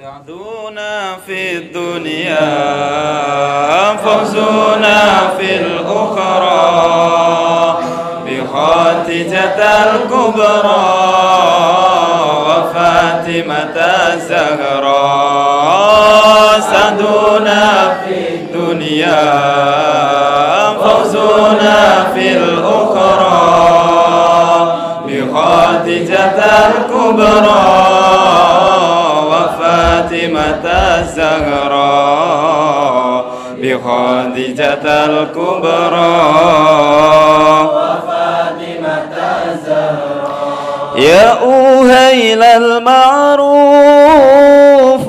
سعدنا في الدنيا فوزنا في الأخرى بخاتجة الكبرى وفاتمة الزهراء. سعدنا في الدنيا فوزنا في الأخرى بخاتجة الكبرى وفاتمة الزهراء بخادجة الكبرى وفاتمة الزهراء. يا أهيل المعروف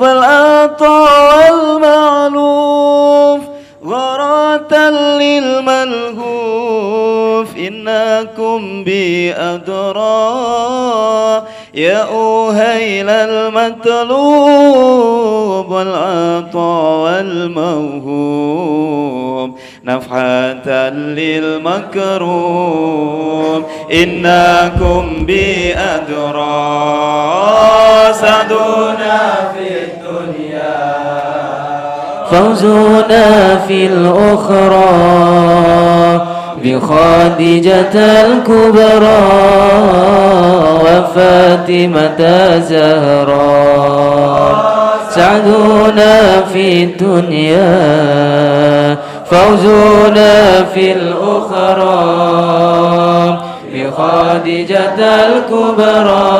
العطاء والمعلوف غراة للملهوف إنكم بأدرى. يا أهيل المطلوب والعطاء والموهوب نفحة للمكروب إنكم بأدرى. سعدنا في الدنيا فوزنا في الأخرى بخادجة الكبرى وفاتمة الزهراء. سعدنا في الدنيا فوزنا في الأخرى بخادجة الكبرى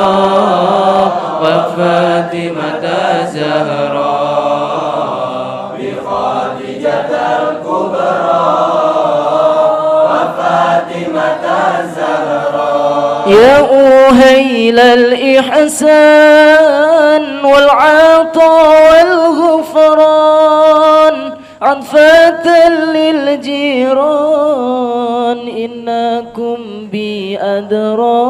وفاتمة الزهراء بخادجة الكبرى وفاتمة الزهراء. يا أهيل الإحسان والعطاء والغفران عطفة للجيران إنكم بأدرى.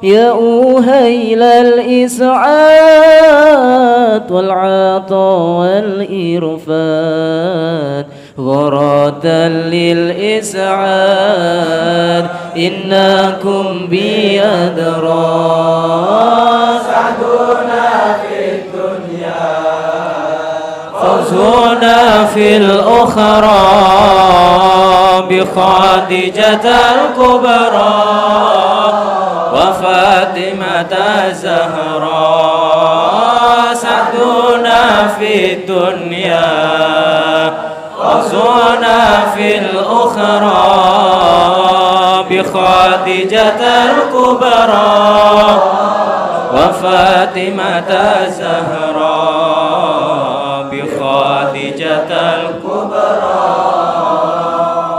يا أهيل الإسعاد والعطاء والإرفان غراة للإسعاد إنكم بأدرى. سعدنا في الدنيا فوزنا في الأخرى بخادجة الكبرى وفاتمة الزهراء. سعدنا في الدنيا فوزنا في الأخرى بخادجة الكبرى وفاتمة الزهراء بخادجة الكبرى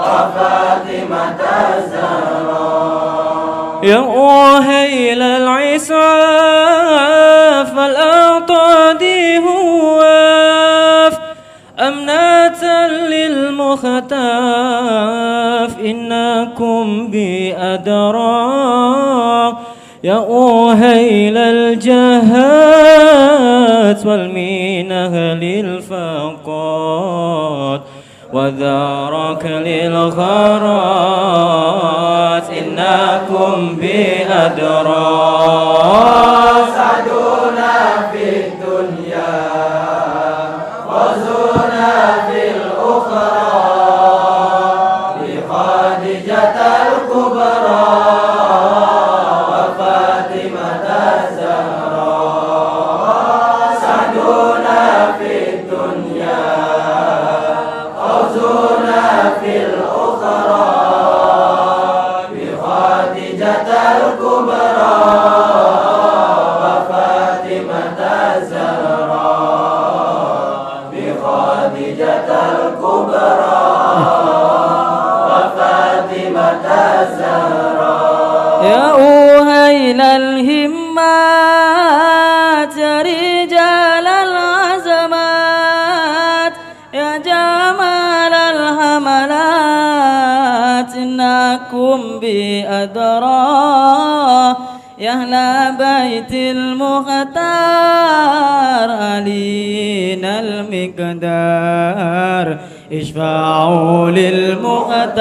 وفاتمة الزهراء. يا أهيل العساف الأعطادي هواف أمنة للمختاف إنكم بأدرى. يا أهيل الجهات والمينه للفقات وذارك للغرات إنكم بأدرى. سعدنا في الدنيا وزنا في الأخرى بخادجة الكبرى وفاتمة الزهراء. سعدنا في الدنيا فوزنا في الأخرى بخادجة الكبرى وفاتمة الزهراء بخادجة الكبرى وفاتمة الزهراء. يا أهيل الهمات يا رجال العزمات يا جمال الحملات إنكم بأدرى. يا أهل بيت المختار علينا المقدار اشفعوا للمختار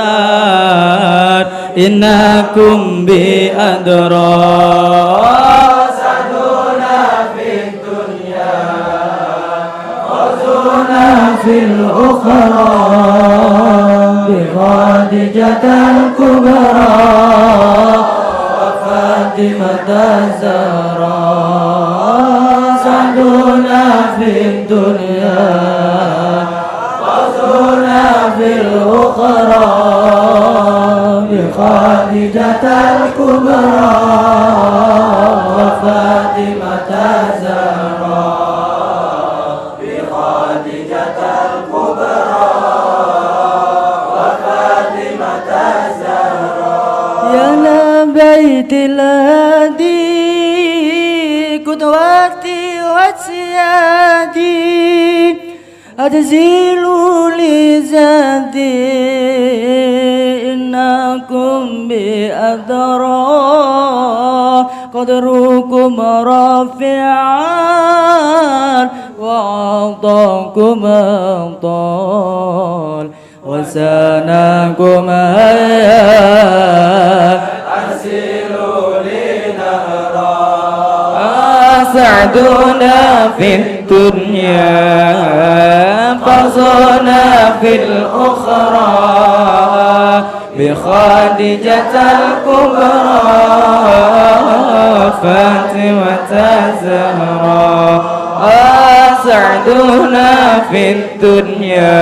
إنكم بأدرى. سعدنا في الدنيا فوزنا في الأخرى بخديجة الكبرى وفاطمة الزهراء سعدنا في الدنيا فوزنا في الأخرى بخديجة الكبرى وفاطمة الزهراء بخديجة الكبرى وفاطمة الزهراء يا بيت الهادي قدوتي وسيادي أتزيل لزادي إنكم بأدرى قدركم رافعا وعطاكم أبطال وسناكم هيا أرسلوا لي نهرا سعدنا في الدنيا فوزنا في الأخرى بخديجة الكبرى فاطمة الزهراء سعدنا في الدنيا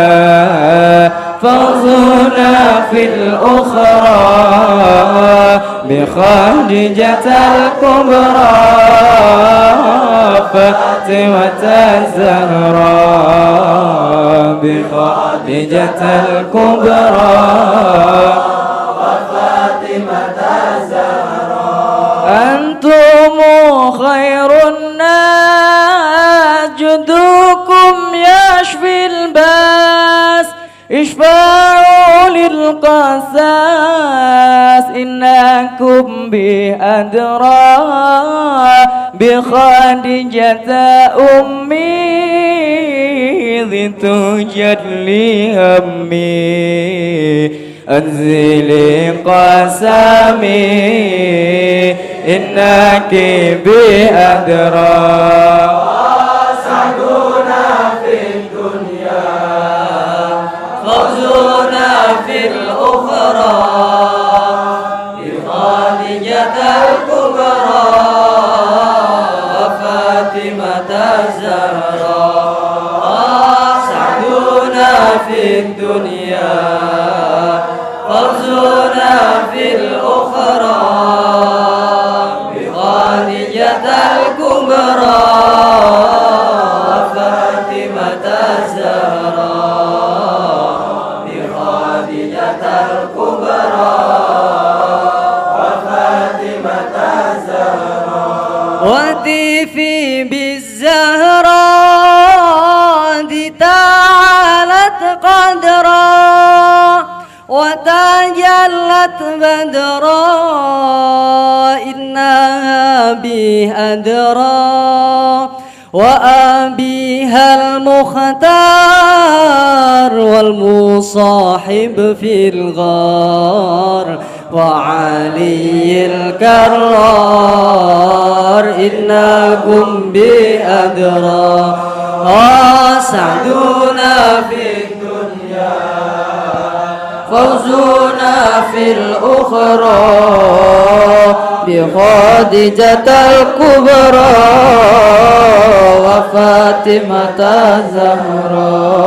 فوزنا في الأخرى بخديجة الكبرى فاطمة الزهراء بخديجة الكبرى وفاطمة الزهراء أنتم خير الناس جدكم يشفي الباس اشفعوا للقساس إنكم بأدرى بخديجة أمي ذي تجلي همي أنزلي قسمي إنك بأدرى سعدنا في الدنيا فوزنا في الأخرى بخديجة الكبرى وفاطمة الزهراء سعدنا في الدنيا فوزنا في الأخرى بخديجة الكبرى وفاطمة الزهراء بخديجة الكبرى وفاطمة الزهراء وتيفي بالزهراء دي تعالت قدرا وتجلت بدرا إنها به أدرى وأبيها المختار والمصاحب في الغار وعلي الكرار إنكم بأدرى سعدنا في الدنيا فوزنا في الأخرى بخديجة الكبرى وفاطمة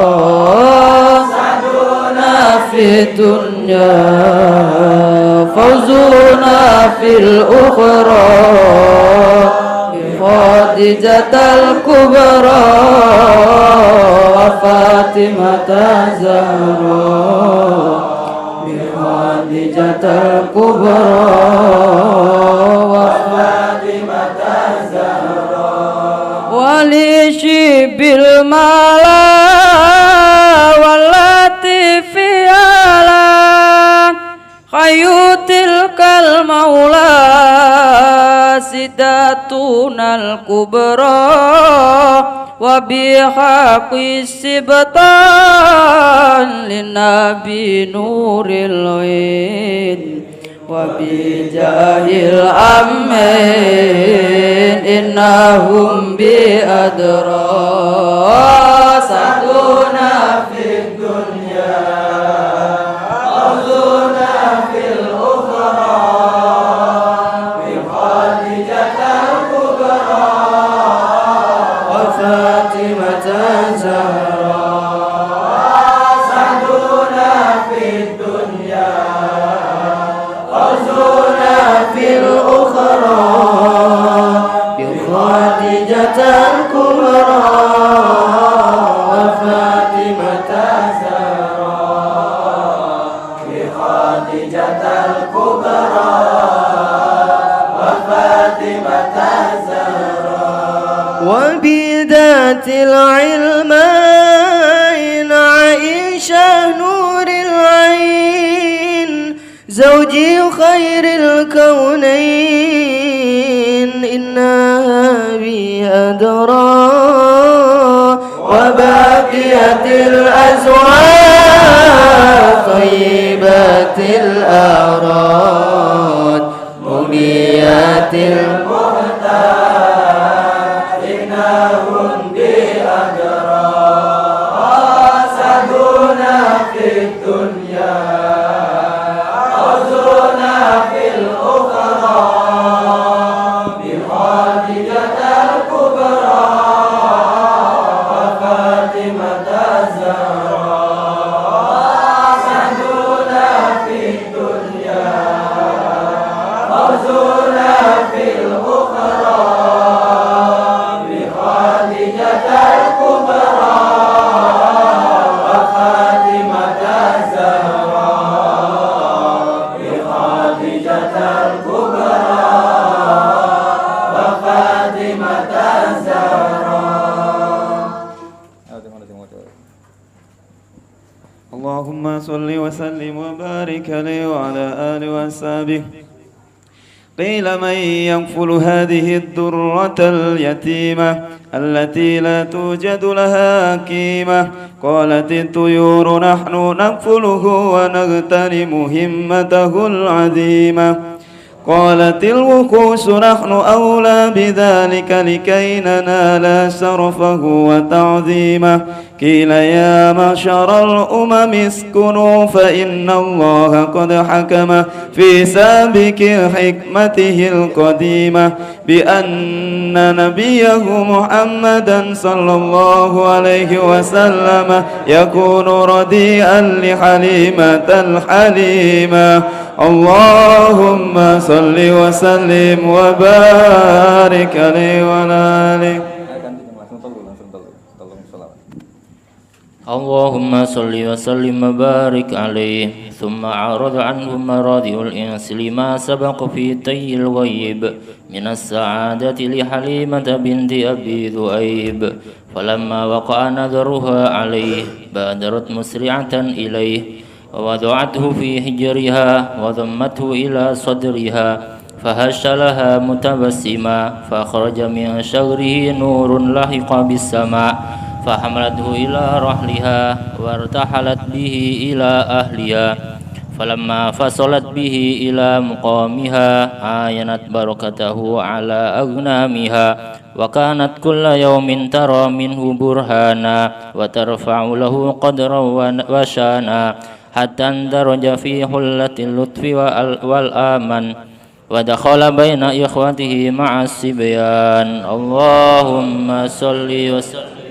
الزهراء سعدنا في الدنيا فوزنا في الأخرى بخديجة الكبرى وفاطمة الزهراء بخديجة الكبرى وفاطمة الزهراء ولشب الملا والتي في على خير تلك المولى سداتنا الكبرى وبحق السبطان للنبي نور العين وبجاه الأمين إنهم بأدرى العلمين عائشة نور العين زوجي خير الكونين إنها بي أدرى وباقية الأزواج طيبات الأعراض مبيات المحتاج إنهم بأجرى سعدنا في الدنيا حزنا في الأخرى بخادجة الكبرى وفاطمة الزهراء سعدنا في الدنيا حزنا في الأخرى بخادجة الكبرى وفاطمة الزهراء بخادجة الكبرى وفاطمة الزهراء. اللهم صل وسلم وبارك عليه وعلى آله وأصحابه. قيل من يكفل هذه الدرة اليتيمة التي لا توجد لها قيمة؟ قالت الطيور نحن نكفله ونغتنم همته العظيمة. قالت الوقوس نحن أولى بذلك لكي ننال شرفه وتعظيمه. قيل يا معشر الأمم اسكنوا فإن الله قد حكم في سابق حكمته القديمة بأن نبيه محمدا صلى الله عليه وسلم يكون رديئا لحليمة الحليمة. اللهم صل وسلم وبارك عليه وعلى آله. اللهم صل وسلم وبارك عليه. ثم عرض عنهم مراضي الإنس لما سبق في تي الغيب من السعادة لحليمة بنت أبي ذؤيب. فلما وقع نذرها عليه بادرت مسرعة إليه ووضعته في حجرها وضمته إلى صدرها فهش لها متبسما فخرج من شغره نور لحق بالسماء فحملته إلى رحلها وارتحلت به إلى أهلها. فلما فصلت به إلى مقامها عاينت بركته على أغنامها وكانت كل يوم ترى منه برهانا وترفع له قدرا وشانا حتى اندرج في حلة اللطف والآمن ودخل بين إخوته مع الصبيان. اللهم صل وسلم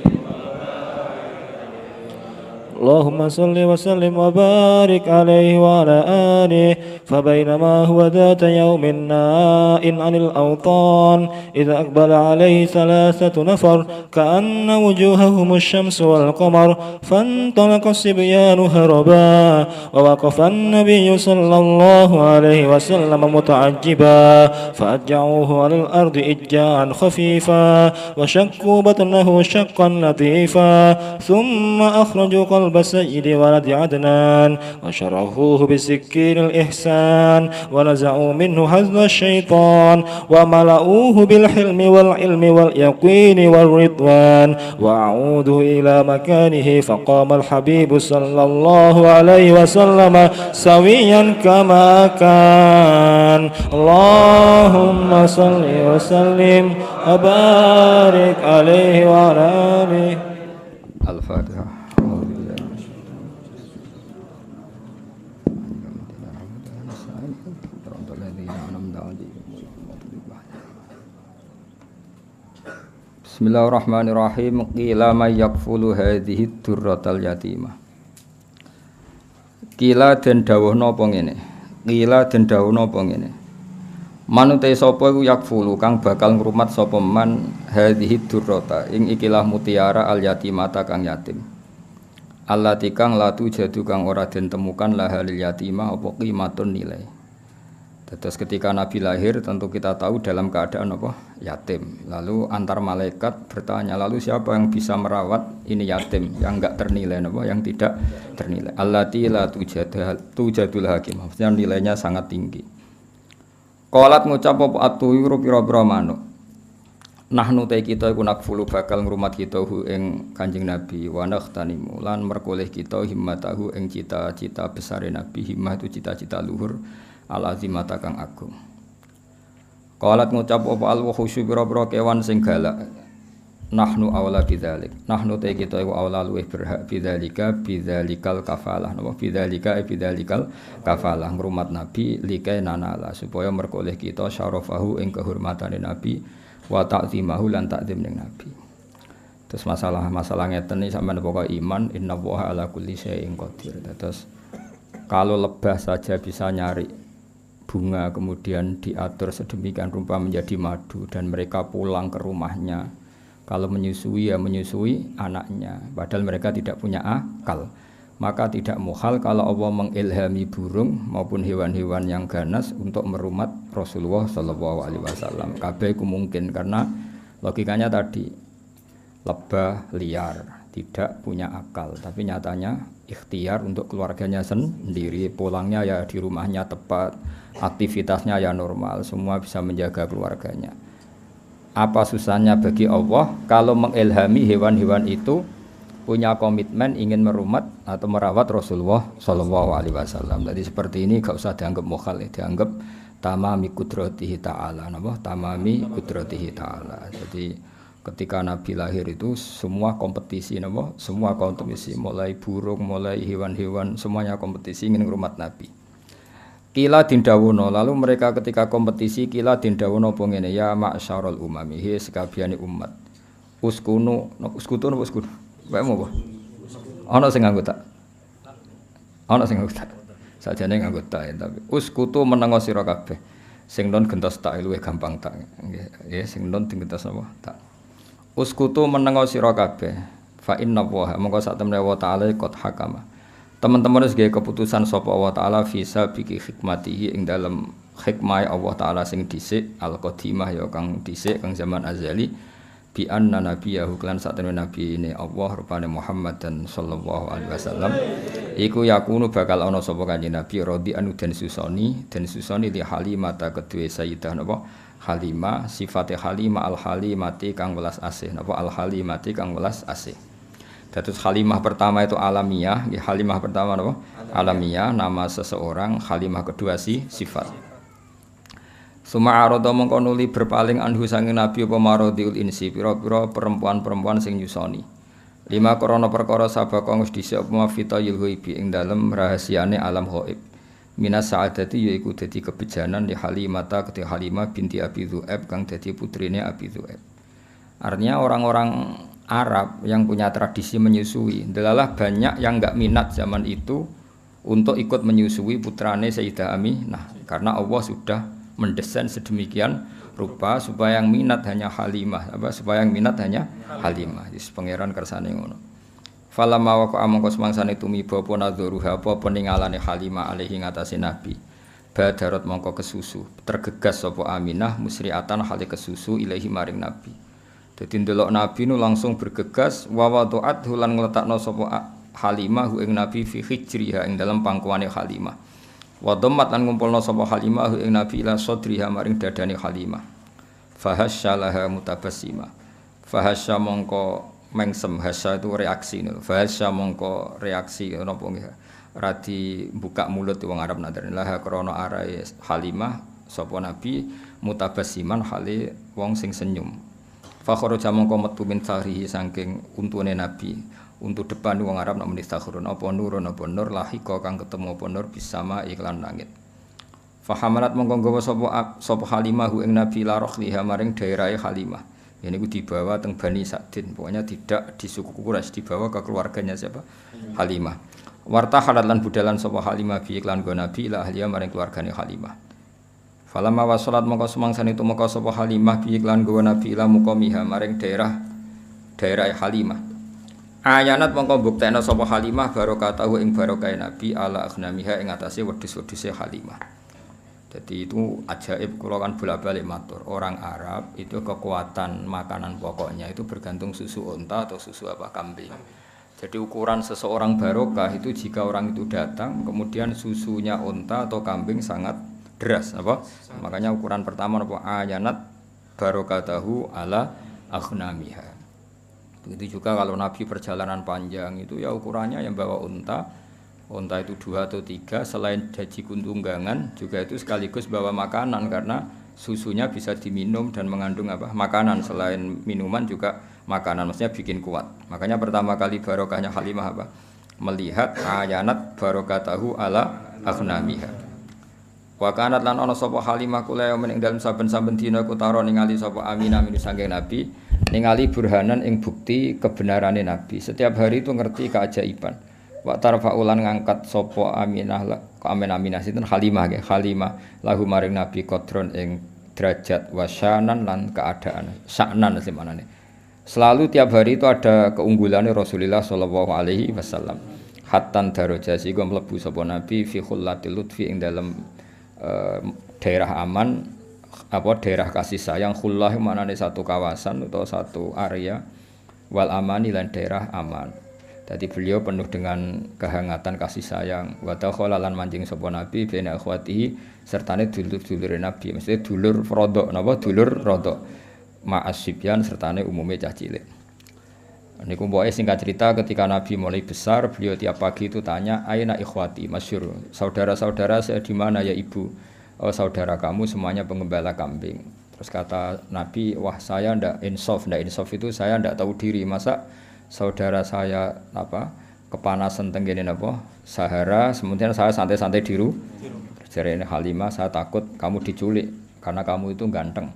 اللهم صل وسلم وبارك عليه وعلى آله. فبينما هو ذات يوم نائم عن الأوطان إذا أقبل عليه 3 نفر كأن وجوههم الشمس والقمر فانطلق الصبيان هربا ووقف النبي صلى الله عليه وسلم متعجبا فأجعوه على الأرض إجاعا خفيفا وشقوا بطنه شقا لطيفا ثم أخرجوا قلب سيد ولد عدنان وشرحوه بسكين الإحسان ونزعوا منه حظ الشيطان وملؤوه بالحلم والعلم واليقين والرضوان وأعودوا إلى مكانه فقام الحبيب صلى الله عليه وسلم سويا كما كان. اللهم صل وسلم وبارك عليه وعلى آله. الفاتحة. Bismillahirrahmanirrahim. Qila may yakfulu hadhihi durratal yatimah. Qila den dawuhna apa ngene. Qila den dawuhna apa ngene. Manute sapa iku yakfulu kang bakal ngrumat sapa man hadhihi durrata ing ikilah mutiara al yatimata kang yatim. Allati kang latu jadu kang ora den temukan lahalil yatimah apa qimatun nilai. Terus ketika Nabi lahir tentu kita tahu dalam keadaan apa? Yatim. Lalu antar malaikat bertanya, lalu siapa yang bisa merawat ini yatim yang enggak ternilai apa? Yang tidak ternilai. Allati la tujadul hakim. Maksudnya nilainya sangat tinggi. Qalat ngucap apa atuyuru pira-pira manuk. Nahnu ta kita iku nakfulu bakal ngrumat kita hu ing Kanjeng Nabi wa nakhtanimu lan merkoleh kita himmatahu ing cita-cita besare Nabi. Himmah itu cita-cita luhur al-azimata kang agung. Qalat ngucap apa al-wuhusyu pira-pira kewan sing galak. Nahnu aula bidzalik. Nahnu ta kita iku aula luweh berhak bidzalikal kafalah. Napa bidzalikal kafalah ngrumat Nabi likai nanala supaya merkoleh kita syarafahu ing kehormatane Nabi wa ta'zimahu lan ta'zim ning Nabi. Terus masalah ngeten iki sampeyan pokok iman innallaha ala kulli syai'in qadir. Terus kalau lebah saja bisa nyari bunga kemudian diatur sedemikian rupa menjadi madu dan mereka pulang ke rumahnya. Kalau menyusui ya menyusui anaknya padahal mereka tidak punya akal. Maka tidak muhal kalau Allah mengilhami burung maupun hewan-hewan yang ganas untuk merumat Rasulullah SAW. Kabeh ku mungkin karena logikanya tadi lebah liar tidak punya akal tapi nyatanya ikhtiar untuk keluarganya sendiri, pulangnya ya di rumahnya tepat, aktivitasnya ya normal, semua bisa menjaga keluarganya. Apa susahnya bagi Allah kalau mengilhami hewan-hewan itu punya komitmen ingin merumat atau merawat Rasulullah SAW. Jadi seperti ini gak usah dianggap mukhal, dianggap tamami kudratihi ta'ala. Tamami kudratihi ta'ala. Jadi ketika Nabi lahir itu semua kompetisi, semua kompetisi, mulai burung, mulai hewan-hewan, semuanya kompetisi ingin merumat Nabi. Kila dindawono, lalu mereka ketika kompetisi kila dindawono pengene ya ma'syarul umami, he sekabiane umat. Uskutu. Wae mau apa? Ana sing nganggo tak. Sajane nganggo tak tapi uskutu menengo sira kabeh. Sing non gentos tak luwih gampang tak. Nggih, sing non digentos apa? Tak. Uskutu menengo sira kabeh. Fa inna wa mongko sak temene wa ta'ala qad hakama. Teman-teman wis gawe keputusan sapa Allah taala visa biki hikmatihi ing dalam hikmah Allah taala sing dhisik al-qadimah ya kang dhisik kang zaman azali bi anna nabiyahu lan satene nabi ini Allah rupane Muhammad dan sallallahu alaihi wasallam iku yakunu bakal ana sapa kanjeng nabi radhi anu den susoni di Halimah ta kedue sayyidah napa Halimah sifate Halimah al-halimati kang welas asih napa al-halimati kang welas asih. Dados Halimah pertama itu alamiah, Halimah pertama apa? Alamiah, nama seseorang, Halimah kedua sifat. Suma arada mongko nuli berpaling anhu sange Nabi apa maradiul insi, pira-pira perempuan-perempuan sing nyusoni. 5 krana perkara sabaka wis dhisik apa mafitayil ghaibi ing dalem rahasiane alam ghaib. Minas sa'adati yaiku dadi kebejanan di Halimah ta kedhe Halimah binti Abi Dzu'aib kang dadi putrine Abi Dzu'aib. Artinya orang-orang Arab yang punya tradisi menyusui, delalah banyak yang enggak minat zaman itu untuk ikut menyusui putrane Sayyidah Aminah karena Allah sudah mendesain sedemikian rupa supaya yang minat hanya Halimah, supaya yang minat hanya Halimah. Wis pangeran kersane ngono. Falamma waqa mongko semangsane tumiba apa nadzuruha apa peningalane Halimah alaihi ngatasi Nabi. Badarat mongko kesusu, tergegas sapa Aminah musri'atan hale kesusu ilahi maring Nabi. Dadi ndelok Nabi nu langsung bergegas wa wada'at lan ngletakno sapa Halimah ing Nabi fi hijriha ing dalam pangkuane Halimah. Wa dhammat lan ngumpulna sapa Halimah ing Nabi ila sadriha maring dadane Halimah. Fahasyalaha mutabassima. Fahasya mongko mengsem, hasya itu reaksi niku. Fahasya mongko reaksi napa nggih. Radi buka mulut wong Arab nadane laha krana arae Halimah sapa Nabi mutabassiman hale wong sing senyum. Fakhara jamangka metu min sahrihi saking untune Nabi untuk depan wong Arab nek menistakhurun apa nurun apa nur lahika kang ketemu apa nur bisama iklan langit. Fahamalat mongko nggawa sapa Halimah ing Nabi la rohliha maring daerahe Halimah. Ini ku dibawa teng Bani Sa'din, pokoknya tidak di suku Quraisy, dibawa ke keluarganya siapa? Halimah. Wartahalat lan budalan sapa Halimah bi iklan go Nabi la ahliya maring keluargane Halimah. Falamma wasalat mongko sumangsane tumeka sapa Halimah bi iklan go Nabi ila muqamiha maring daerah Halimah. Ayanat mongko buktekna sapa Halimah barokatahu ing barokahe Nabi ala aghnamiha ing atase wedhus-wedhuse Halimah. Jadi itu ajaib, kula kan bolak-balik matur. Orang Arab itu kekuatan makanan pokoknya itu bergantung susu unta atau susu apa kambing. Jadi ukuran seseorang barokah itu jika orang itu datang kemudian susunya unta atau kambing sangat deras apa? Makanya ukuran pertama apa? Ayanat barokatahu ala aghnamiha. Begitu juga kalau Nabi perjalanan panjang itu ya ukurannya yang bawa unta itu 2 atau 3, selain jaji tunggangan juga itu sekaligus bawa makanan karena susunya bisa diminum dan mengandung apa? Makanan, selain minuman juga makanan, maksudnya bikin kuat. Makanya pertama kali barokahnya Halimah apa? Melihat ayanat barokatahu ala aghnamiha. Wa kanat lan ana sapa Halimah kula ing dalem saben-saben dina kutara ningali sapa Aminah min saking Nabi, ningali burhanan ing bukti kebenarane Nabi. Setiap hari itu ngerti keajaiban. Wa tarfa'ulan ngangkat sapa Aminah Aminah sinten Halimah nggih Halimah lahu maring Nabi qadron ing derajat wasyanan lan keadaan sya'nan semanane. Selalu tiap hari itu ada keunggulannya Rasulullah sallallahu alaihi wasallam. Hattan daraja sing mlebu sapa Nabi fi khullatil lutfi ing dalem daerah aman apa daerah kasih sayang. Khullah manane satu kawasan atau satu area, wal amani lan daerah aman. Jadi beliau penuh dengan kehangatan kasih sayang. Wa takhala lan manjing sapa Nabi bena akhwatihi sertane dulur-dulure Nabi. Maksudnya dulur rodok napa dulur rodok. Ma'asibyan sertane umume cah cilik. Niku mboke singkat cerita ketika Nabi mulai besar, beliau tiap pagi itu tanya, "Aina ikhwati?" Masyhur. Saudara-saudara saya di mana ya Ibu? Oh, saudara kamu semuanya pengembala kambing. Terus kata Nabi, "Wah, saya ndak insaf itu saya ndak tahu diri. Masa saudara saya apa kepanasan tenggene napa Sahara, sementara saya santai-santai di rumah." Jarene Halimah, "Saya takut kamu diculik karena kamu itu ganteng."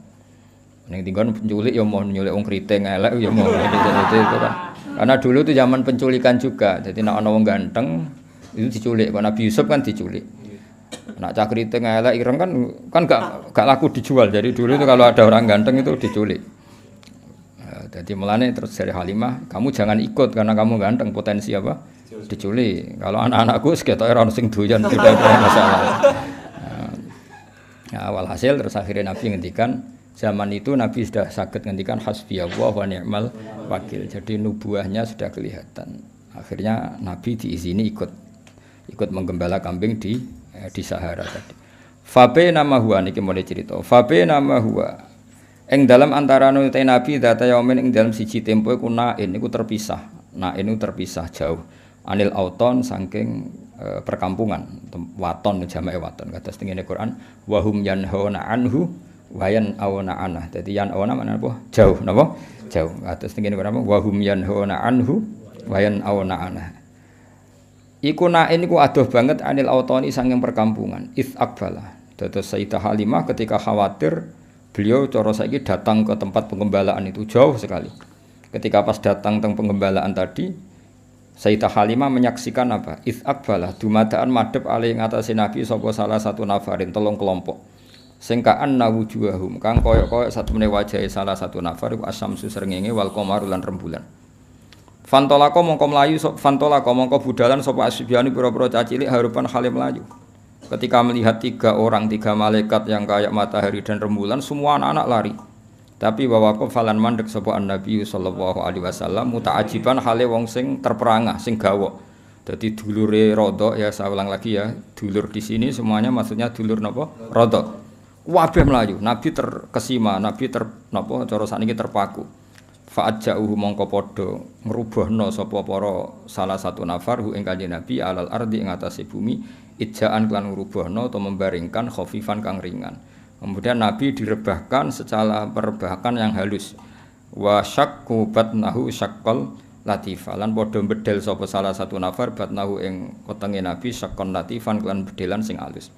Ning tinggon penculik ya mau nyulik wong kriting elek ya mau gitu kan. Karena dulu itu zaman penculikan juga. Jadi nek ana wong ganteng itu diculik. Kok Nabi Yusuf kan diculik. Nek cah kriting elek ireng kan gak laku dijual. Jadi dulu itu kalau ada orang ganteng itu diculik. Jadi mulane terus dari Halimah, "Kamu jangan ikut karena kamu ganteng, potensi apa? Diculik. Kalau anak-anakku seketoke ora sing doyan tidak ada masalah." Nah, walhasil terus akhirnya Nabi ngendikan, zaman itu Nabi sudah sakit ngendikan hasbiyallah wa ni'mal wakil. Jadi nubuahnya sudah kelihatan. Akhirnya Nabi diizini ikut menggembala kambing di Sahara tadi. Fabe nama huwa niki mulai cerita. Fabe nama huwa. Ing dalam antarane Nabi data yaumin ing dalam siji tempo iku nain niku terpisah. Nain niku terpisah jauh. Anil auton saking perkampungan, waton jamae waton. Kados tengene Quran wa hum yanhauna anhu wayan awana anah. Dadi yan awana maknane apa? Jauh napa? Jauh. Kados tengene Quran wa hum yanhauna anhu wayan awana anah. Iku nain niku adoh banget anil autoni saking perkampungan. Its akbala. Dados Sayyidah Halimah ketika khawatir beliau cara saiki datang ke tempat penggembalaan itu jauh sekali. Ketika pas datang teng penggembalaan tadi, Sayyidah Halimah menyaksikan apa? Its akbala dumadaan madhep ali ing atase Nabi sapa salah satu nafarin 3 kelompok. Sing ka'anna wujuhahum kang koyok-koyok satemene wajahe salah satu nafar iku asyamsu srengenge wal qamaru lan rembulan. Fantolako mongko mlayu fantolako mongko budalan sapa asbiani pira-pira cacilik harupan hale mlayu. Ketika melihat 3 malaikat yang kayak matahari dan rembulan, semua anak-anak lari. Tapi wawaqaf falan mandek sapa Nabi sallallahu alaihi wasallam muta'ajiban hale wong sing terperangah, sing gawok. Dadi dulure rodok ya, saya ulang lagi ya, dulur di sini semuanya maksudnya dulur napa? Rodok. Kabeh mlayu, Nabi terkesima, Nabi napa cara sakniki terpaku. Fa'ajauhu mongko padha ngrubahna sapa para salah satu nafar hu ing Kanjeng Nabi alal ardi ing atase bumi ijaan kelan ngrubahna atau membaringkan khafifan kang ringan. Kemudian Nabi direbahkan secara perebahan yang halus. Wa syaqqa batnahu syaqqal latifan lan padha bedel sapa salah satu nafar batnahu ing wetenge Nabi syaqqan latifan kelan bedelan sing halus.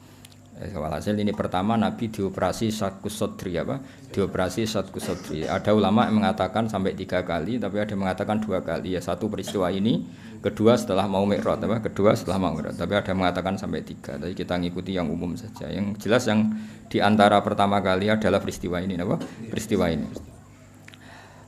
Walhasil ini pertama Nabi dioperasi syaqqus sodri apa? Dioperasi syaqqus sodri. Ada ulama yang mengatakan sampai 3 kali, tapi ada yang mengatakan 2 kali. Ya satu peristiwa ini, kedua setelah mau mi'raj apa? Kedua setelah mau mi'raj. Tapi ada yang mengatakan sampai 3. Tapi kita ngikuti yang umum saja. Yang jelas yang di antara pertama kali adalah peristiwa ini apa? Peristiwa ini.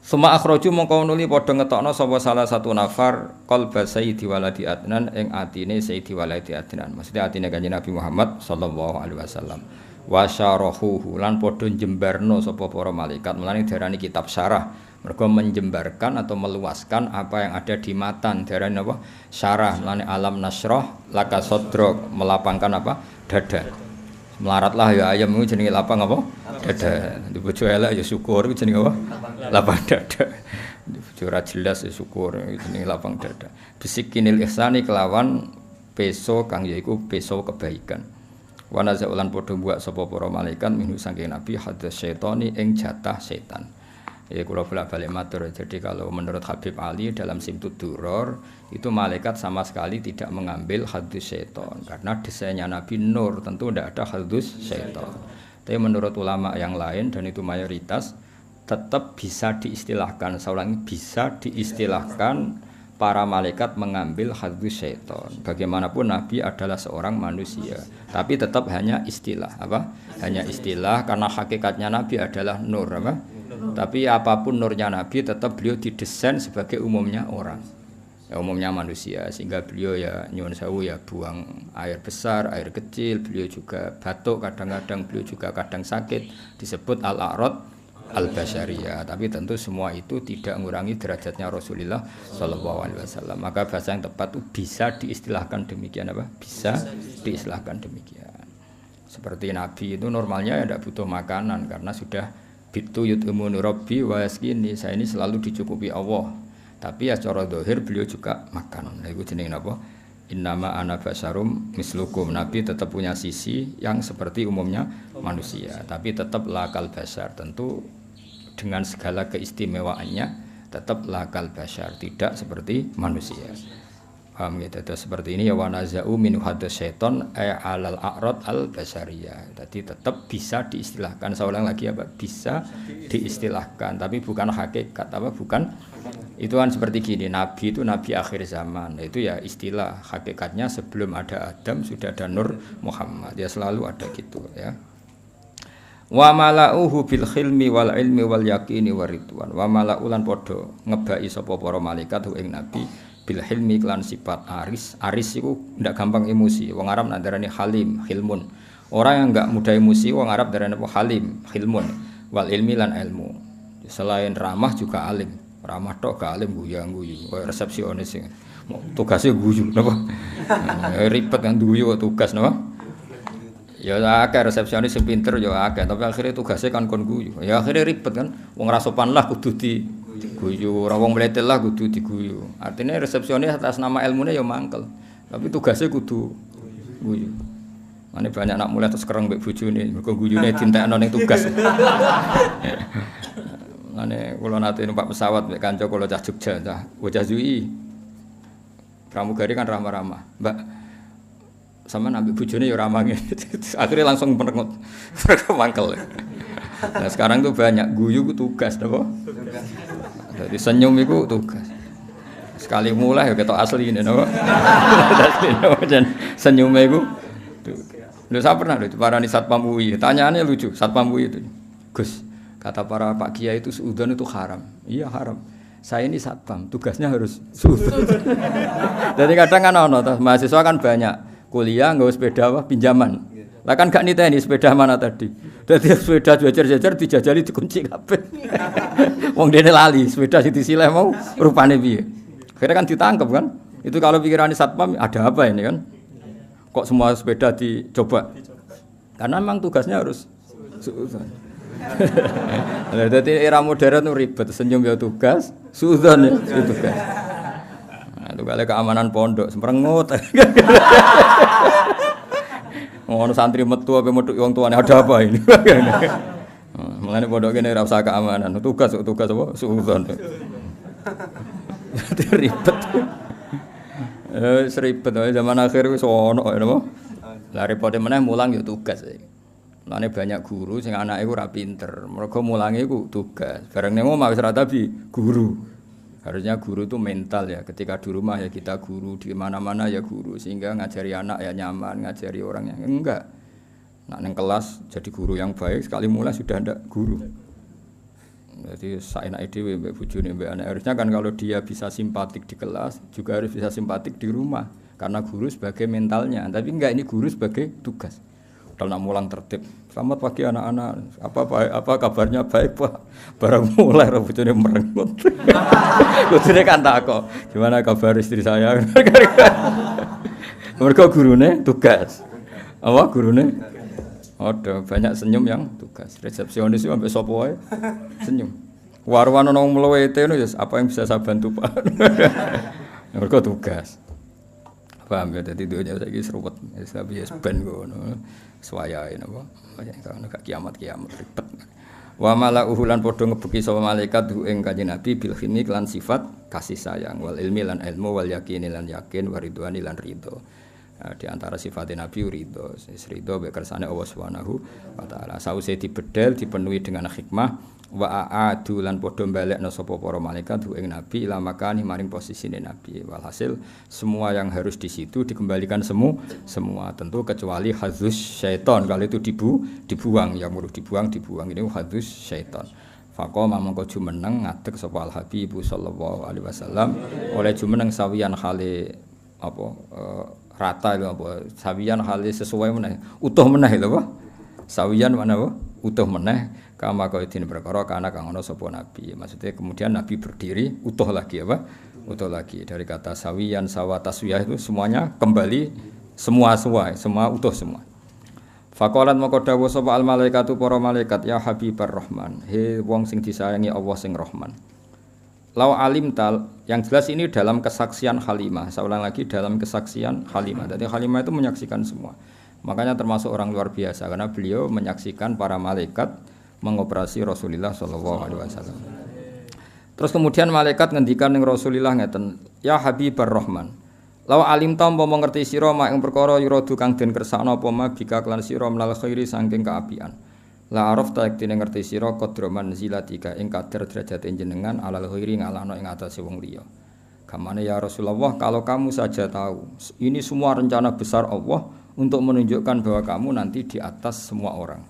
Suma akhraju mongko nuli padha ngetokno sapa salah satu nafar qalba sayyidi waladi adnan ing atine sayyidi waladi adnan. Maksudnya atine Kanjeng Nabi Muhammad sallallahu alaihi wasallam. wasyarahuhu lan padha jembarno sapa para malaikat. Mulane diarani kitab syarah. Mergo menjembarkan atau meluaskan apa yang ada di matan. Diarani apa? Syarah. Mulane alam nasrah laka sadrak, melapangkan apa? Dada. Melaratlah ya ayam itu jenenge lapang apa? Dada. Di bojo elek ya syukur itu jenenge apa? Lapang dada. Di bojo ora jelas ya syukur itu jenenge lapang dada. Bisikinil ihsani kelawan peso kang yaiku peso kebaikan. Wa nazaulan padha buak sapa para malaikat minhu saking nabi hadas syaitani ing jatah setan. Ya kula bolak-balik matur. Jadi kalau menurut Habib Ali dalam Simtud Duror itu malaikat sama sekali tidak mengambil hadus syaitan karena desainnya Nabi nur, tentu tidak ada hadus syaitan. Tapi menurut ulama yang lain dan itu mayoritas tetap bisa diistilahkan, saya ulangi, bisa diistilahkan para malaikat mengambil hadus syaitan. Bagaimanapun Nabi adalah seorang manusia, tapi tetap hanya istilah apa? Hanya istilah karena hakikatnya Nabi adalah nur apa? Tapi apapun nurnya Nabi tetap beliau didesain sebagai umumnya orang, ya, umumnya manusia, sehingga beliau ya nyuwun sewu ya buang air besar, air kecil, beliau juga batuk kadang-kadang, beliau juga kadang sakit, disebut al-a'rad al-basyariyah. Tapi tentu semua itu tidak mengurangi derajatnya Rasulullah Shallallahu Alaihi Wasallam. Maka bahasa yang tepat itu bisa diistilahkan demikian apa? Bisa diistilahkan demikian. Seperti Nabi itu normalnya ya tidak butuh makanan karena sudah bitu yut'imuni rabbi wa yaskini, saya ini selalu dicukupi Allah. Tapi ya cara zahir beliau juga makan. Nah, itu jenenge napa? Innama ana basyarum mislukum. Nabi tetap punya sisi yang seperti umumnya manusia, tapi tetap lakal basyar. Tentu dengan segala keistimewaannya tetap lakal basyar, tidak seperti manusia. Paham gitu? Seperti ini ya wa naza'u min hadas syaiton alal a'rad al basyariyah. Jadi tetap bisa diistilahkan. Saya ulang lagi apa? Bisa diistilahkan, tapi bukan hakikat apa? Bukan. Itu kan seperti gini, Nabi itu Nabi akhir zaman. Itu ya istilah, hakikatnya sebelum ada Adam sudah ada Nur Muhammad. Ya selalu ada gitu ya. Wa mala'uhu bil khilmi wal ilmi wal yaqini waridwan. Wa mala'ulan podo ngebaki sapa para malaikat ing Nabi bil hilmi kelan sifat aris itu ndak gampang emosi. Wong Arab nak darani halim, hilmun. Orang yang enggak mudah emosi wong Arab darani apa? Halim, hilmun. Wal ilmi lan ilmu. Selain ramah juga alim. Ramah tok gak alim guyu-guyu. Kayak resepsionis sing tugasnya guyu napa? Ribet kan guyu tugas napa? Ya akeh resepsionis sing pinter ya akeh, tapi akhirnya tugasnya kan kon guyu. Ya akhirnya ribet kan. Wong ra sopan lah kudu diguyu, ora wong mletet lah kudu diguyu. Artinya resepsionis atas nama ilmunya ya mangkel. Tapi tugasnya kudu guyu. Mane banyak anak mulai terus kereng mbek bojone, mergo guyune dintekno ning tugas. Mane kula nate numpak pesawat mbek kanca kula cah Jogja, cah bocah UI. Pramugari kan ramah-ramah. Mbak sampean ambek bojone ya ramah ngene. Akhirnya langsung merengut. Mangkel. Nah sekarang tuh banyak guyu ku tugas napa? Jadi senyum itu tugas. Sekali mulai ya ketok asli ini napa? Senyum itu tugas. Lho saya pernah lho parani Satpam UI. Tanyaannya lucu, Satpam UI itu. Gus, kata para Pak Kiai itu suudzon itu haram. Iya haram. Saya ini satpam, tugasnya harus suudzon. Jadi kadang kan ono mahasiswa kan banyak kuliah nggawa sepeda apa pinjaman. Lah kan gak niteni sepeda mana tadi. Dadi sepeda jejer-jejer dijajali dikunci kabeh. Wong dene lali, sepeda sing disileh mau rupane piye. Akhirnya kan ditangkap kan. Itu kalau pikiran satpam ada apa ini kan? Kok semua sepeda dicoba? Karena memang tugasnya harus suudzon. Jadi era modern itu ribet, senyum ya tugas, suudzon ya tugas. Nah, itu kali keamanan pondok semrengut. Ngono santri metu apa metu wong tuane ada apa ini? Mulane pondok kene ora usah keamanan, tugas apa? Suudzon. Ribet. Seribet zaman akhir wis ono napa? Lah repote meneh mulang ya tugas. Mulane banyak guru sing anake ora pinter, mergo mulange iku tugas. Bareng ning omah wis ra tabi guru. Harusnya guru itu mental ya, ketika di rumah ya kita guru, di mana-mana ya guru, sehingga ngajari anak ya nyaman, ngajari orang yang enggak. Nak neng kelas jadi guru yang baik, sekali mulai sudah ada guru. Jadi saenake dhewe mbek bojone mbek anak. Harusnya kan kalau dia bisa simpatik di kelas, juga harus bisa simpatik di rumah. Karena guru sebagai mentalnya, tapi enggak, ini guru sebagai tugas. Padahal nak mulang tertib. Selamat pagi anak-anak. Apa kabarnya baik Pak? Barang mulai bojone merengut. Bojone kan takok, "Gimana kabar istri saya?" Mereka gurune tugas. Apa gurune? Ada banyak senyum yang tugas. Resepsionis itu sampai sapa wae senyum. Warwan ono mlewete ngono ya apa yang bisa saya bantu Pak? Mereka tugas. Paham ya, dadi dunya saiki seruwet. Wis habis ben ngono. Suwayae napa? Kaya gak kiamat-kiamat ribet. Wa mala'uhu lan padha ngebeki sapa malaikat ing Kanjeng Nabi bil khini lan sifat kasih sayang wal ilmi lan ilmu wal yakini lan yakin wa ridwani lan ridho. Di antara sifat Nabi ridho, ridho mek kersane Allah Subhanahu wa taala. Sause dibedel dipenuhi dengan hikmah wa aadu lan padha balekna sapa para malaikat ing Nabi ila makani maring posisine Nabi. Walhasil semua yang harus di situ dikembalikan semua tentu kecuali hadzus syaitan. Kalau itu dibuang yang perlu dibuang ini hadzus syaitan. Faqama mangko jumeneng ngadeg sapa Al Habib sallallahu alaihi wasallam oleh jumeneng sawiyan khale apa rata lho apa sawiyan khale sesuai meneh utuh meneh lho apa sawiyan mana apa utuh meneh kama kaidin perkara kana kang ana sapa nabi. Maksudnya kemudian nabi berdiri utuh lagi apa? Utuh lagi dari kata sawiyan sawa taswiyah itu semuanya kembali semua utuh semua. Faqalat maka dawuh sapa al malaikatu para malaikat ya habibar rahman, he wong sing disayangi Allah sing rahman. Lau alim tal yang jelas ini dalam kesaksian Halimah. Saya ulang lagi dalam kesaksian Halimah. Jadi Halimah itu menyaksikan semua. Makanya termasuk orang luar biasa karena beliau menyaksikan para malaikat mengoperasi Rasulullah sallallahu alaihi wasallam. Terus kemudian malaikat ngendikan ning Rasulullah ngeten, "Ya Habibar Rahman, law alim ta umpama ngerti sira mak ing perkara yuradu kang den kersakno apa ma bika klan sira mlal khairi saking kaapian. La araf ta yektine ngerti sira qadroman zilatika ing kadar derajat jenengan alal khairi ngalahno ing atase wong liya. Kamane ya Rasulullah, kalau kamu saja tahu, ini semua rencana besar Allah untuk menunjukkan bahwa kamu nanti di atas semua orang."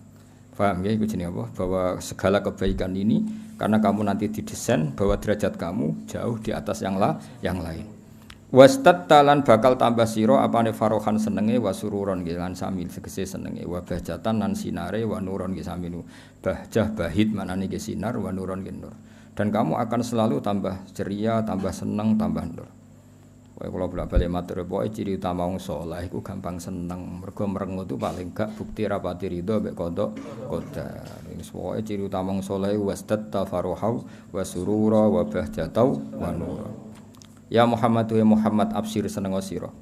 Paham ya, itu jenis apa? Bahwa segala kebaikan ini karena kamu nanti didesain bahwa derajat kamu jauh di atas yang lain. Wastad talan bakal tambah siro apane farohan senenge wasururon lan samil segese senenge wa bahjatan lan sinare wa nuron ge saminu. Bahjah bahid manane ge sinar wa nuron ge nur. Dan kamu akan selalu tambah ceria, tambah seneng, tambah nur. Wae kula bolak-balik matur pokoke ciri utama wong saleh iku gampang seneng. Mergo merengut itu paling gak bukti rapati ridho mek kodok qadar. Wis pokoke ciri utama wong saleh wasdat tafaruhau wa surura wa bahjatau wa nur. Ya Muhammad wa Muhammad absir seneng sira.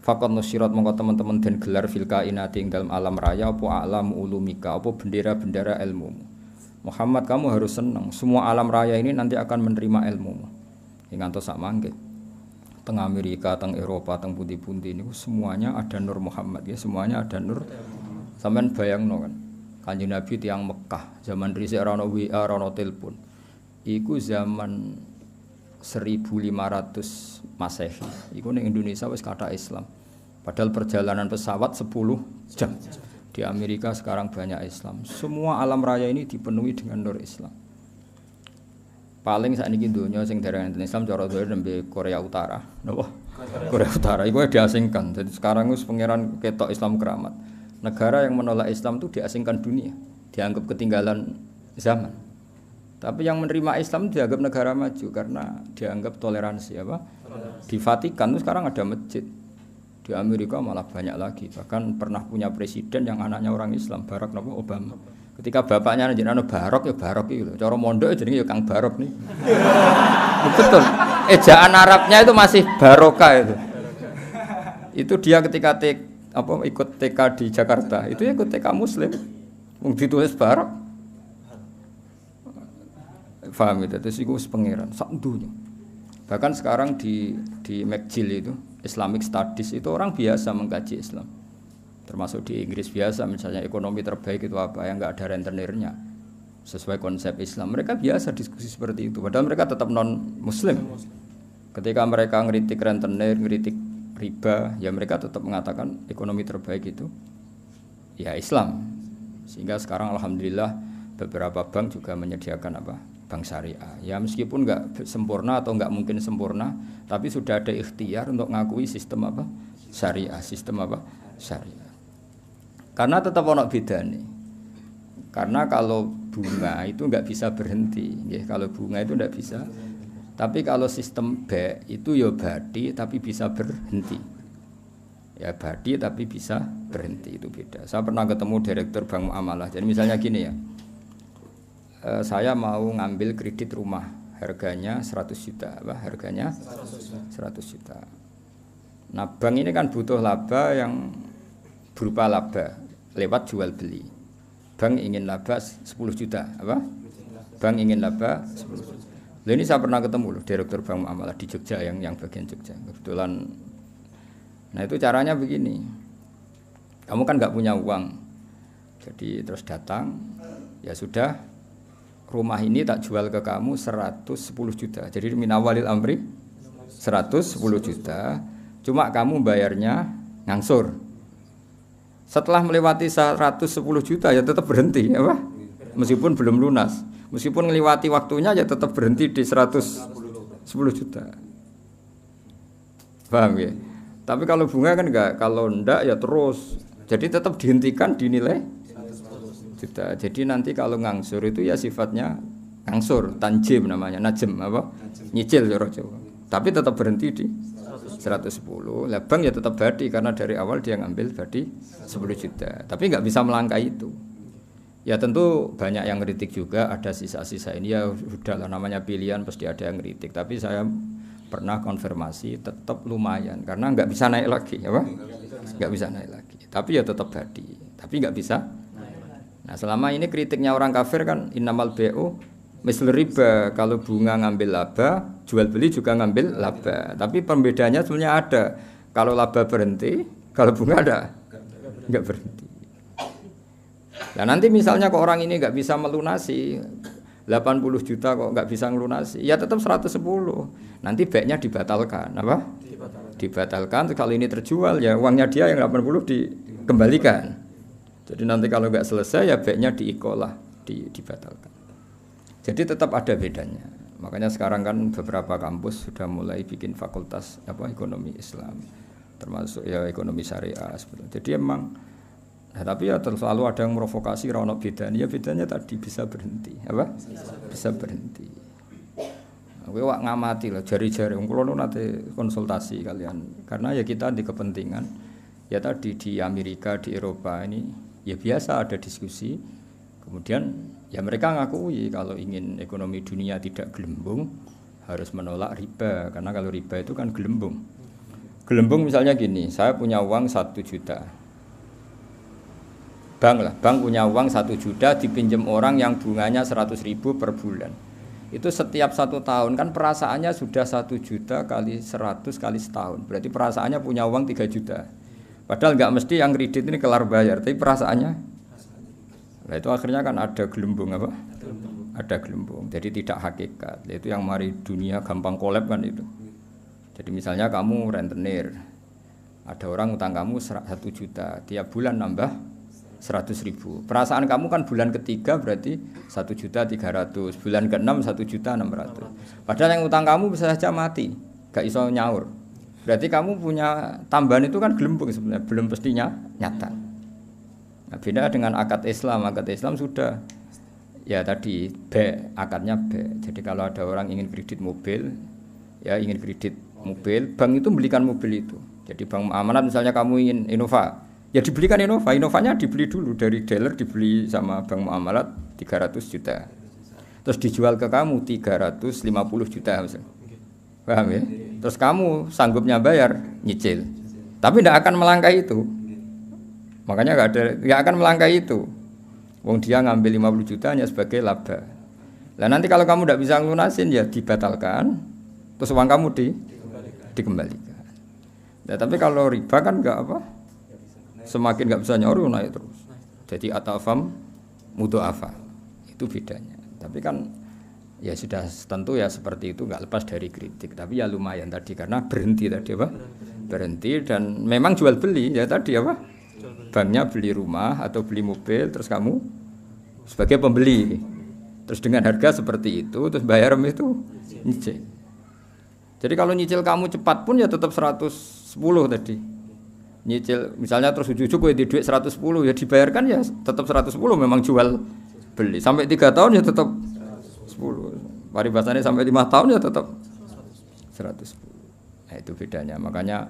Faqad nusirat mongko teman-teman den gelar fil kainati ing dalam alam raya apa alam ulumika apa bendera-bendera ilmumu. Muhammad kamu harus senang. Semua alam raya ini nanti akan menerima ilmumu. Ngantos sak mangke. Teng Amerika, teng Eropa, teng pundi-pundi niku semuanya ada Nur Muhammad ya, semuanya ada Nur. Sampeyan bayangno kan. Kanjeng Nabi tiyang Mekah, zaman dhisik ora ono WA, ora ono telepon. Iku zaman 1500 Masehi. Iku ning Indonesia wis kathah Islam. Padahal perjalanan pesawat 10 jam. Di Amerika sekarang banyak Islam. Semua alam raya ini dipenuhi dengan nur Islam. Paling sakniki donya sing dereng enten Islam cara donya nembe Korea Utara. Napa? Korea Utara iku diasingkan. Jadi sekarang wis pangeran ketok Islam keramat. Negara yang menolak Islam itu diasingkan dunia, dianggap ketinggalan zaman. Tapi yang menerima Islam dianggap negara maju karena dianggap toleransi apa? Di Vatikan itu sekarang ada masjid. Di Amerika malah banyak lagi. Bahkan pernah punya presiden yang anaknya orang Islam, Barack Obama. Ketika bapaknya jenenge Barok ya Barok iki lho. Cara mondok jenenge ya Kang Barok nih. Betul. Ejaan Arabnya itu masih Barokah itu. Itu dia ketika ikut TK di Jakarta, itu ya ikut TK Muslim. Wong ditulis Barok. Paham itu? Terus iku pangeran sak dunya. Bahkan sekarang di McGill itu Islamic Studies itu orang biasa mengkaji Islam. Termasuk di Inggris biasa misalnya ekonomi terbaik itu apa yang enggak ada rentenirnya sesuai konsep Islam. Mereka biasa diskusi seperti itu padahal mereka tetap non muslim. Ketika mereka ngeritik rentenir, ngeritik riba, ya mereka tetap mengatakan ekonomi terbaik itu ya Islam. Sehingga sekarang alhamdulillah beberapa bank juga menyediakan apa? Bank syariah. Ya meskipun enggak sempurna atau enggak mungkin sempurna, tapi sudah ada ikhtiar untuk ngakui sistem apa? Syariah, sistem apa? Syariah. Karena tetap ono bedane. Karena kalau bunga itu enggak bisa berhenti, ya, kalau bunga itu enggak bisa. Tapi kalau sistem B itu ya badi tapi bisa berhenti. Ya badi tapi bisa berhenti, itu beda. Saya pernah ketemu direktur bank muamalah. Jadi misalnya gini ya. Saya mau ngambil kredit rumah, harganya 100 juta, apa? Harganya 100 juta. Nah, bank ini kan butuh laba yang berupa laba lewat jual beli. Bank ingin laba 10 juta, apa? Bank ingin laba 10 juta. Loh, ini saya pernah ketemu loh direktur bank muamalah di Jogja yang bagian Jogja. Kebetulan. Nah, itu caranya begini. Kamu kan nggak punya uang. Jadi terus datang, ya sudah, rumah ini tak jual ke kamu 110 juta. Jadi minawalil amri 110 juta. Cuma kamu bayarnya ngangsur. Setelah melewati 110 juta ya tetap berhenti, apa? Meskipun belum lunas. Meskipun melewati waktunya ya tetap berhenti di 110 juta. Paham ya? Tapi kalau bunga kan enggak, kalau enggak ya terus. Jadi tetap dihentikan dinilai juta. Jadi nanti kalau ngangsur itu ya sifatnya ngangsur, tanjim namanya, najem apa? Nyicil cara Jawa. Tapi tetap berhenti di 110. Lah bank ya tetap badi karena dari awal dia ngambil badi 10 juta. Tapi enggak bisa melangkah itu. Ya tentu banyak yang ngeritik juga, ada sisa-sisa ini ya udahlah namanya pilihan pasti ada yang ngeritik. Tapi saya pernah konfirmasi tetap lumayan karena enggak bisa naik lagi, apa? Enggak bisa naik lagi. Tapi ya tetap badi. Tapi enggak bisa. Nah, selama ini kritiknya orang kafir kan innamal bai'u misl riba, kalau bunga ngambil laba, jual beli juga ngambil laba. Tapi perbedaannya sebenarnya ada. Kalau laba berhenti, kalau bunga ada enggak berhenti. Nah, nanti misalnya kok orang ini enggak bisa melunasi 80 juta kok enggak bisa melunasi, ya tetap 110. Nanti baiknya dibatalkan, apa? Dibatalkan. Kalau ini terjual ya uangnya dia yang 80 dikembalikan. Jadi nanti kalau enggak selesai ya baiknya diikolah, dibatalkan. Jadi tetap ada bedanya. Makanya sekarang kan beberapa kampus sudah mulai bikin fakultas ekonomi Islam, termasuk ya ekonomi syariah sebetulnya. Jadi emang tapi ya selalu ada yang provokasi ra ono bedanya. Ya bedanya tadi bisa berhenti, apa? Bisa berhenti. Kowe wak ngamati lho jari-jari wong kula nate konsultasi kalian. Karena ya kita di kepentingan ya tadi di Amerika, di Eropa ini ya biasa ada diskusi. Kemudian ya mereka ngakui kalau ingin ekonomi dunia tidak gelembung harus menolak riba, karena kalau riba itu kan gelembung. Gelembung misalnya gini, saya punya uang 1 juta. Bank punya uang 1 juta dipinjam orang yang bunganya 100.000 per bulan. Itu setiap 1 tahun kan perasaannya sudah 1 juta kali 100 kali setahun. Berarti perasaannya punya uang 3 juta. Padahal nggak mesti yang kredit ini kelar bayar, tapi perasaannya. Nah itu akhirnya kan ada gelembung apa? Ada gelembung. Jadi tidak hakikat. Itu yang mari dunia gampang kolab kan itu. Jadi misalnya kamu rentenir, ada orang utang kamu 1 juta, tiap bulan nambah 100.000. Perasaan kamu kan bulan ketiga berarti 1.300.000, bulan ke-6 1.600.000. Padahal yang utang kamu bisa saja mati, gak iso nyaur. Berarti kamu punya tambahan itu kan gelembung sebenarnya, belum pastinya nyata. Nah, beda dengan akad Islam sudah ya tadi B, akadnya B. Jadi kalau ada orang ingin kredit mobil, ya ingin kredit mobil, bank itu belikan mobil itu. Jadi bank amanat misalnya kamu ingin Innova, ya dibelikan Innova, Innovanya dibeli dulu dari dealer, dibeli sama bank muamalat 300 juta. Terus dijual ke kamu 350 juta misalnya. Paham ya? Terus kamu sanggupnya bayar, nyicil. Tapi tidak akan melangkahi itu. Makanya nggak akan melangkahi itu. Wong dia ngambil 50 juta hanya sebagai laba. Lah nanti kalau kamu tidak bisa lunasin ya dibatalkan. Terus uang kamu dikembalikan. Nah, tapi kalau riba kan nggak apa? Semakin nggak bisa nyaur naik terus. Jadi atafam mudhoafa itu bedanya. Tapi kan ya sudah tentu ya seperti itu, nggak lepas dari kritik. Tapi ya lumayan tadi karena berhenti tadi apa? Berhenti dan memang jual beli ya tadi apa? Banknya beli rumah atau beli mobil, terus kamu sebagai pembeli. Terus dengan harga seperti itu, terus bayar itu nyicil. Jadi kalau nyicil kamu cepat pun ya tetap 110 tadi. nyicil misalnya terus ujug-ujug kowe di duit 110 ya dibayarkan ya tetap 110 memang jual beli. Sampai 3 tahun ya tetap 10. Paribasannya sampai 5 tahun ya tetap 110. Nah, itu bedanya. Makanya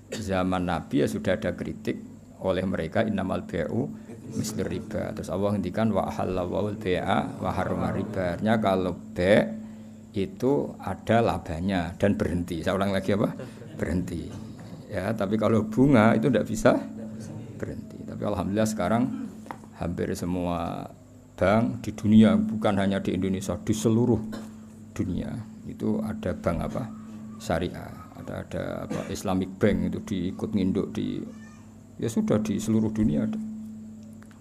zaman Nabi ya sudah ada kritik oleh mereka innamal bai'u mislir riba. Terus Allah ngendikan wa halallahu al-bai'a wa harrama riba. Artinya kalau bai' itu ada labanya dan berhenti. Saya ulang lagi apa? Berhenti. Ya, tapi kalau bunga itu tidak bisa berhenti. Tapi alhamdulillah sekarang hampir semua bank di dunia, bukan hanya di Indonesia, di seluruh dunia itu ada bank apa? Syariah. Ada apa? Islamic Bank itu diikut nginduk di ya sudah di seluruh dunia ada.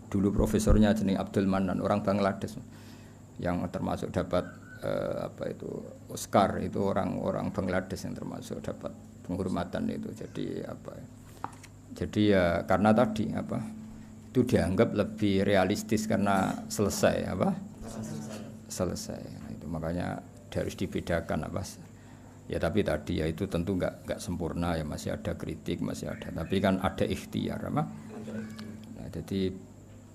Dulu profesornya jeneng Abdul Manan, orang Bangladesh yang termasuk dapat apa itu Oscar, itu orang Bangladesh yang termasuk dapat penghormatan itu. Jadi apa? Jadi ya karena tadi apa? Itu dianggap lebih realistis karena selesai apa? Selesai. Nah, itu makanya harus dibedakan apa? Ya tapi tadi ya itu tentu enggak sempurna ya, masih ada kritik, masih ada. Tapi kan ada ikhtiar apa? Nah, jadi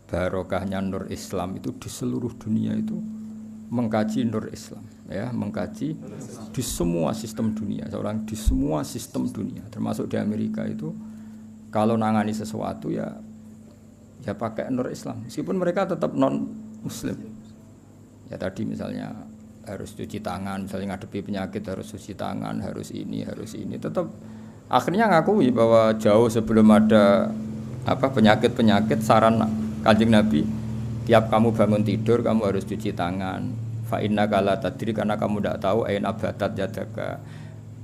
barokahnya Nur Islam itu di seluruh dunia itu mengkaji Nur Islam ya, mengkaji di semua sistem dunia, seorang di semua sistem dunia, termasuk di Amerika itu kalau nangani sesuatu ya pakai Nur Islam meskipun mereka tetap non muslim. Ya tadi misalnya harus cuci tangan, misalnya ngadepi penyakit harus cuci tangan, harus ini, tetap akhirnya ngakui bahwa jauh sebelum ada apa penyakit saran Kanjeng Nabi, tiap kamu bangun tidur kamu harus cuci tangan. Fa innaka la tadri, karena kamu tidak tahu aina batat yadaka,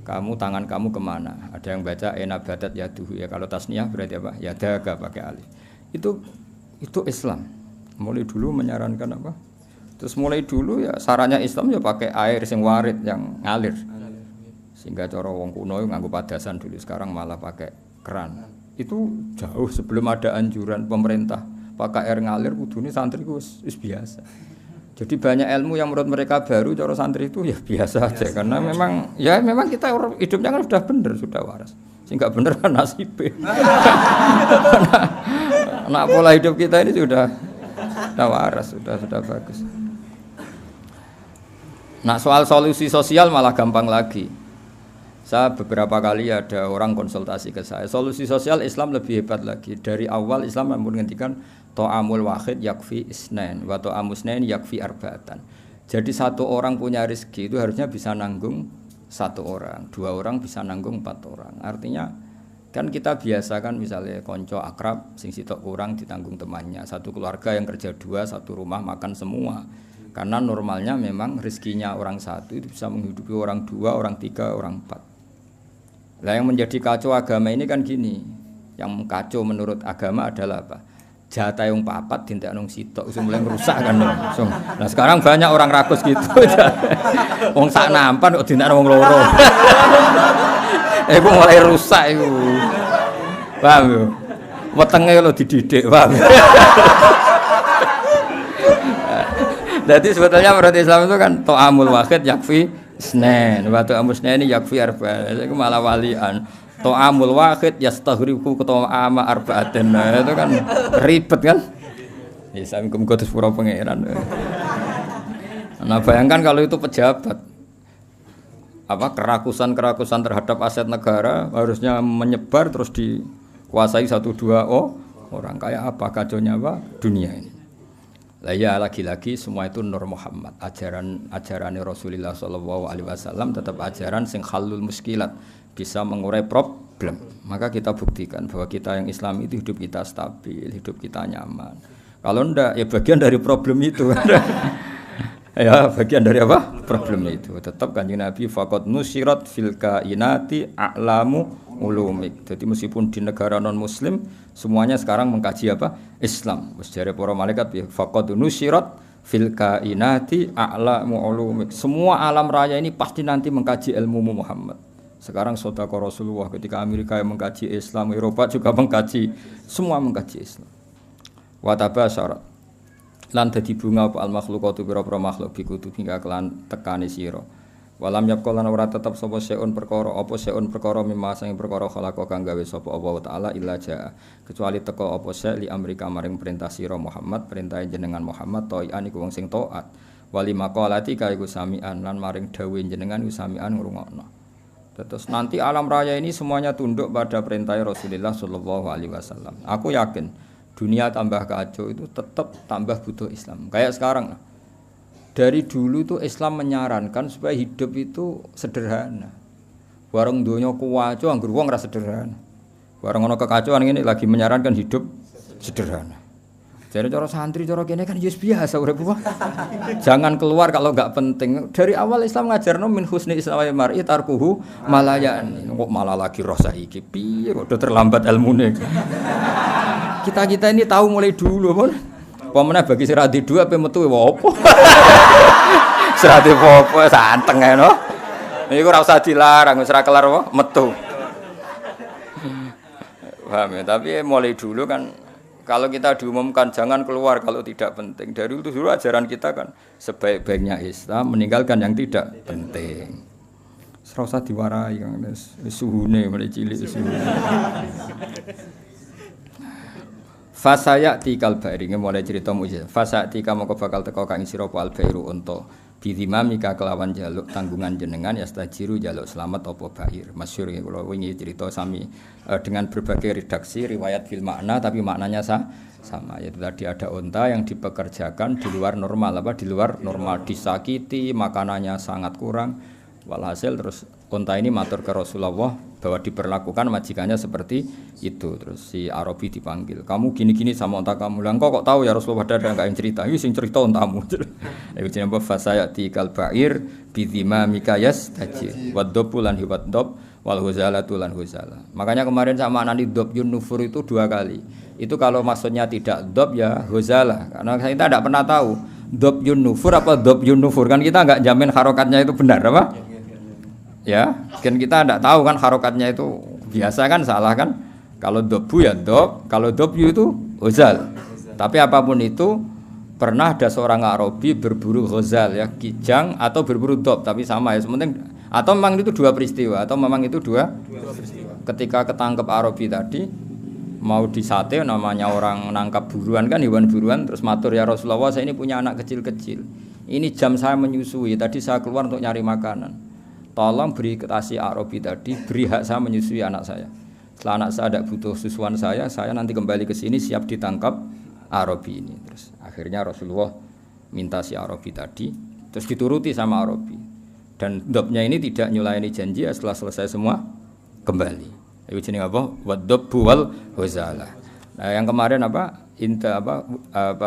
kamu tangan kamu kemana. Ada yang baca aina batat yaduhu, ya kalau tasniyah berarti apa? Yadaka pakai alif. Itu Islam. Mulai dulu menyarankan apa? Terus mulai dulu ya sarannya Islam ya pakai air sing warid yang ngalir. Sehingga cara wong kuno nganggo padasan dulu, sekarang malah pakai keran. Itu jauh sebelum ada anjuran pemerintah pakai air ngalir, kudune santri ku wis biasa. Jadi banyak ilmu yang menurut mereka baru, cara santri itu ya biasa aja karena memang kita hidupnya kan sudah benar, sudah waras. Sehingga benar kan nasibnya. Nah, pola hidup kita ini sudah waras, sudah bagus. Nah, soal solusi sosial malah gampang lagi. Saya beberapa kali ada orang konsultasi ke saya. Solusi sosial Islam lebih hebat lagi. Dari awal Islam menghentikan ta'amul wahid yakfi isnain wa ta'amus isnain yakfi arba'atan. Jadi satu orang punya rezeki itu harusnya bisa nanggung satu orang, 2 orang bisa nanggung 4 orang. Artinya kan kita biasa kan misalnya konco akrab sing sitok kurang ditanggung temannya. Satu keluarga yang kerja 2, satu rumah makan semua. Karena normalnya memang rezekinya orang satu itu bisa menghidupi orang 2, orang 3, orang 4. Lah yang menjadi kacau agama ini kan gini. Yang kacau menurut agama adalah apa? Jatah yang 4 dintek nang sitok wis mulai merusak kan langsung. Nah sekarang banyak orang rakus gitu. Wong sak nampan kok dintek wong loro. Iku mulai rusak iku. Paham yo? Wetenge lho dididik, paham. Jadi sebetulnya menurut Islam itu kan ta'amul wahid yakfi isnain, wa ta'amus isnain yakfi arba'an. Itu malah walian. Ta'amul wahid yastaghriqu ta'ama arba'atin. Itu kan ribet kan? Ya sami kudu pura pangeran. Nah, bayangkan kalau itu pejabat. Apa kerakusan terhadap aset negara harusnya menyebar terus dikuasai 1-2 orang, kayak apa kacaunya apa dunia ini. Lah ya lagi-lagi semua itu Nur Muhammad, ajaran Rasulullah sallallahu alaihi wasallam tetap ajaran sing halul muskilat, bisa mengurai problem. Maka kita buktikan bahwa kita yang Islam itu hidup kita stabil, hidup kita nyaman. Kalau ndak ya bagian dari problem itu. Ya bagian dari apa? Problem itu. Tetap Kanjeng Nabi faqad nusirat fil kainati a'lamu ulumik. Jadi meskipun di negara non muslim semuanya sekarang mengkaji apa? Islam. Wis jare para malaikat ya faqad nusirat fil kainati a'lamu ulumik. Semua alam raya ini pasti nanti mengkaji ilmu Muhammad. Sekarang sedekah Rasulullah ketika Amerika yang mengkaji Islam, Eropa juga mengkaji, semua mengkaji Islam. Wa tabasyarat lan dadi bunga apa al makhluqatu pira-pira makhluk bikutu hingga kelan tekane sira Walam yabqa lan ora tetep sapa seun perkara apa seun perkara mimma sing perkara khalaqa kang gawe sapa Allah taala illa jaa kecuali teka apa se li amrika maring perintah sira Muhammad perintah jenengan Muhammad ta'ian iku wong sing taat wali maqalati ka iku samian lan maring dawuh jenengan iku samian ngrungokno. Terus nanti alam raya ini semuanya tunduk pada perintah Rasulullah sallallahu alaihi wasallam. Aku yakin dunia tambah kacau itu tetap tambah butuh Islam. Kayak sekarang dari dulu tuh Islam menyarankan supaya hidup itu sederhana. Warung donya kuwaco anggur wong ora sederhana. Warung ana kekacauan ini lagi menyarankan hidup sederhana. Jadi cara santri cara kene kan biasa urip wae. Jangan keluar kalau enggak penting. Dari awal Islam ngajarno min husni islamil mar'i tarkuhu malayan. Kok malah lagi roh saiki piye kok udah terlambat ilmune. Kita ini tahu mulai dulu, pun. Pemene bagi sirati dua apa metu wae apa. Sirati apa santeng ae no. Niku ora usah dilarang wis ora kelar wae metu. Paham ya, tapi mulai dulu kan kalau kita diumumkan jangan keluar kalau tidak penting. Dari itu dulu ajaran kita kan sebaik-baiknya Islam meninggalkan yang tidak penting. Ora usah diwarai kan suhune mulai cilik suhune. Fasayati kalbairi mulai cerita mujizat. Fasayati kamu bakal teko kang sira apa albairu unta bidimamika kelawan jaluk tanggungan jenengan yastajiru jaluk selamat apa bair. Masyhur iki kula wingi cerita sami dengan berbagai redaksi riwayat bil makna tapi maknanya sama yaitu tadi ada unta yang dipekerjakan di luar normal di luar normal disakiti makanannya sangat kurang walhasil terus unta ini matur ke Rasulullah bahwa diperlakukan majikannya seperti itu. Terus si Arabi dipanggil, kamu gini-gini sama unta kamu. Lah kok tahu ya Rasulullah ada enggak yang cerita? Ini sing cerita untamu. Iku jenenge fasayati kalbair bidima mikayas tajir waddobulan hiwaddob wal huzalatu lan huzala. Makanya kemarin sama anani dob yun nufur itu 2 kali. Itu kalau maksudnya tidak dob ya huzala. Karena kita tidak pernah tahu dob yun nufur apa dob yun nufur kan kita enggak jamin harokatnya itu benar apa? Ya, kan kita tidak tahu kan harokatnya itu biasa kan salah kan? Kalau dobu ya dob, kalau dobyu itu hozal. Tapi apapun itu pernah ada seorang Arabi berburu hozal ya, kijang atau berburu dob, tapi sama ya sementing. Atau memang itu 2 peristiwa atau memang itu dua peristiwa. Ketika ketangkep Arabi tadi mau disate namanya orang nangkap buruan kan hewan buruan terus matur ya Rasulullah saya ini punya anak kecil-kecil. Ini jam saya menyusui, tadi saya keluar untuk nyari makanan. Tolong beri kasih Arabi tadi, beri hak saya menyusui anak saya. Setelah anak saya tidak butuh susuan saya nanti kembali ke sini siap ditangkap Arabi ini. Terus akhirnya Rasulullah minta si Arabi tadi, terus dituruti sama Arabi. Dan dobnya ini tidak nyulaini janji setelah selesai semua kembali. Itu jenenge apa? Waddobu wal huzala. Nah yang kemarin apa?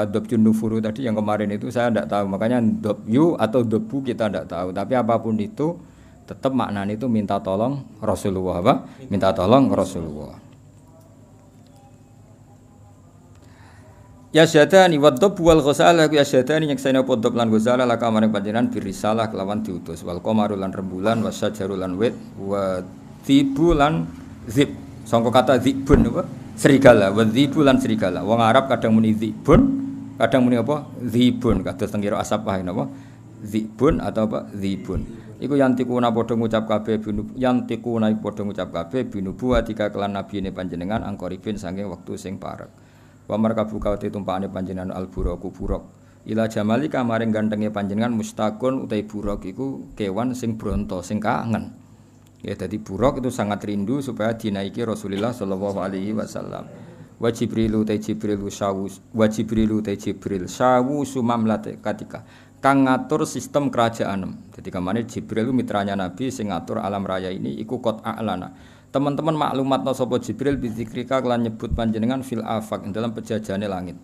Dobjun nufuru tadi yang kemarin itu saya tidak tahu. Makanya dobyu atau dobu kita tidak tahu. Tapi apapun itu tetap maknanya itu minta tolong Rasulullah apa? Minta tolong Rasulullah. Ya syadani waddob wal ghusala ya syadani nyekseni apa dob lan ghusala laka maring panjenengan birisalah kelawan diutus wal qamaru lan rembulan wasyajaru lan wit wa dzibu lan zib. Sangka kata zibun apa? Serigala, wa dzibu lan serigala. Wong Arab kadang muni zibun, kadang muni apa? Zibun kados teng kira asap wae napa? Zibun atau apa? Zibun. Iku yantikuna padha ngucap kabeh yantikuna padha ngucap kabeh binubuwa tika kelan nabine panjenengan angkoripin saking wektu sing parek. Wa markabu kawate tumpakane panjenengan alburaku buruk. Ila jamalika maring gantenge panjenengan mustaqun utai buruk iku kewan sing bronto sing kangen. Ya dadi buruk itu sangat rindu supaya dinaiki Rasulullah sallallahu alaihi wasallam. Wa Jibrilu ta Jibril sawu sumamlate katika kang ngatur sistem kerajaan. Jadi kemana Jibril itu mitranya Nabi sing ngatur alam raya ini iku qad a'lana. Teman-teman maklumatna sapa Jibril bidzikrika kelan nyebut panjenengan fil afaq dalam penjajane langit.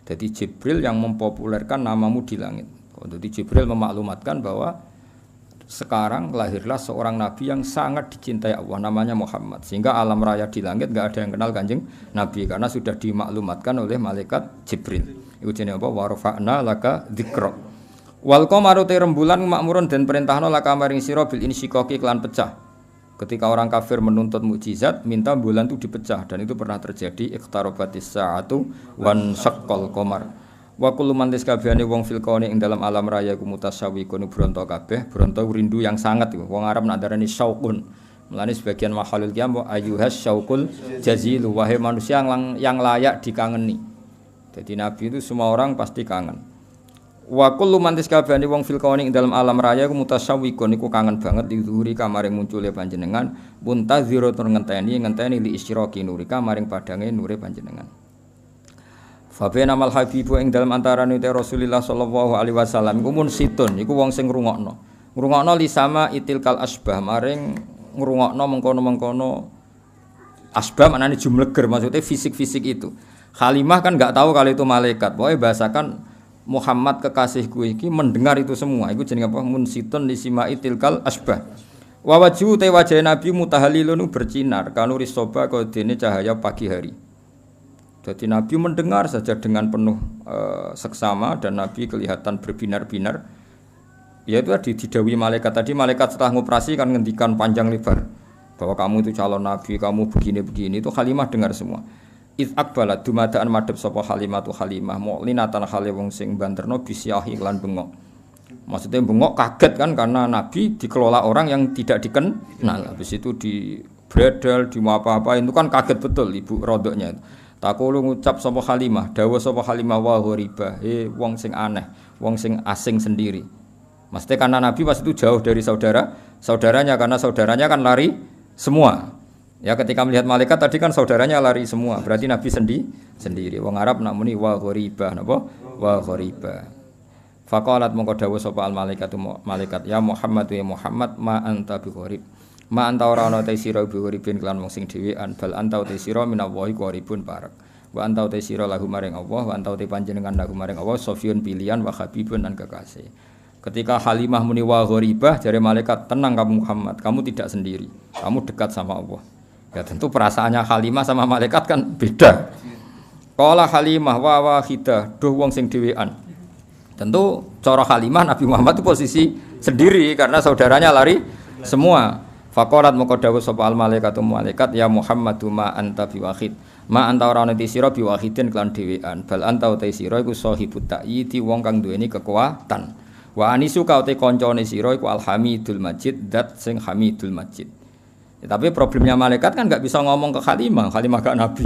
Jadi Jibril yang mempopulerkan namamu di langit. Jadi Jibril memaklumatkan bahwa sekarang lahirlah seorang nabi yang sangat dicintai Allah namanya Muhammad. Sehingga alam raya di langit enggak ada yang kenal Kanjeng Nabi karena sudah dimaklumatkan oleh malaikat Jibril. Iku jenenge apa? Wa rafa'na laka dzikra. Wal qamaru te rembulan makmurun dan perintahna laka maring sira bil insyikaki kelan pecah. Ketika orang kafir menuntut mukjizat, minta bulan itu dipecah dan itu pernah terjadi iqtarabatis sa'atu wan syaqqal qamar. Wa kullu man kabehane wong fil kauni ing dalam alam raya ku mutasawwiqun bronto kabeh, bronto rindu yang sangat iku. Wong Arab nak darani syauqun. Mulane sebagian makhlul qiyam ayyuhas syauqul jazil, wahai manusia yang layak dikangeni. Jadi Nabi itu semua orang pasti kangen. Wa kullu man kabehane wong fil kauni ing dalam alam raya ku mutasawwiqun iku kangen banget dizuhuri kamaring muncule panjenengan, muntaziro tur ngenteni li isyraqi nurika maring padange nure panjenengan. Fabena mal habibu ing dalam antarane te Rasulullah sallallahu alaihi wasallam iku mun situn iku wong sing ngrungokno. Ngrungokno li sama itilkal asbah maring ngrungokno mengkono-mengkono asbah maknane jumleger maksudnya fisik-fisik itu. Halimah kan enggak tahu kalau itu malaikat. Pokoke bahasakan Muhammad kekasihku iki mendengar itu semua. Iku jenenge apa? Mun situn li sama itilkal asbah. Wa wajhu te wajah Nabi mutahallilun bersinar kanuri soba kodene cahaya pagi hari. Jadi Nabi mendengar saja dengan penuh seksama dan Nabi kelihatan berbinar-binar. Ya itu tadi didhawuhi malaikat tadi, malaikat setelah ngoperasi kan ngendikan panjang lebar bahwa kamu itu calon Nabi, kamu begini-begini. Itu Halimah dengar semua. Iz aqbalat dumadaan madhep sapa Halimah tu Halimah mu'linatan hale wong sing banterno bisyah iklan bengok. Maksudnya bengok kaget kan karena Nabi dikelola orang yang tidak dikenal. Habis itu di bredel, di apa-apa itu kan kaget betul ibu rodoknya itu. Takulu ngucap sapa Halimah, dawuh sapa Halimah wa ghariba, wong sing aneh, wong sing asing sendiri. Maksudnya karena Nabi pas itu jauh dari saudaranya karena saudaranya kan lari semua. Ya ketika melihat malaikat tadi kan saudaranya lari semua, berarti Nabi sendiri. Wong Arab nak muni wa ghariba, napa? Wa ghariba. Faqalat mongko dawuh sapa al malaikat, ya Muhammad ya Muhammad ma anta bi gharib. Ma anta ora ana te sira biuripin kelan wong sing dhewean bal anta te sira minallahi qaribun parek wa anta te sira lahu maring Allah wa anta te panjenengan lahu maring Allah sofiyun pilihan wa habibun dan kekasih. Ketika Halimah muni wa gharibah jare malaikat, tenang kamu Muhammad, kamu tidak sendiri, kamu dekat sama Allah. Ya tentu perasaannya Halimah sama malaikat kan beda. Qala Halimah wa wahidah duh wong sing dhewean. Tentu cara Halimah Nabi Muhammad itu posisi sendiri karena saudaranya lari semua. Faqalat moko dawuh sapa al malaikatu malaikat ya Muhammadu ma anta biwahid. Ma anta ora ana sira biwahidin kelan dhewean. Bal anta uta sira iku sahibut ta'yiti wong kang duweni kekuatan. Wa anisu ka uta kancane sira iku alhamidul majid dat sing hamidul majid. Ya, tapi problemnya malaikat kan enggak bisa ngomong ke Halimah gak Nabi.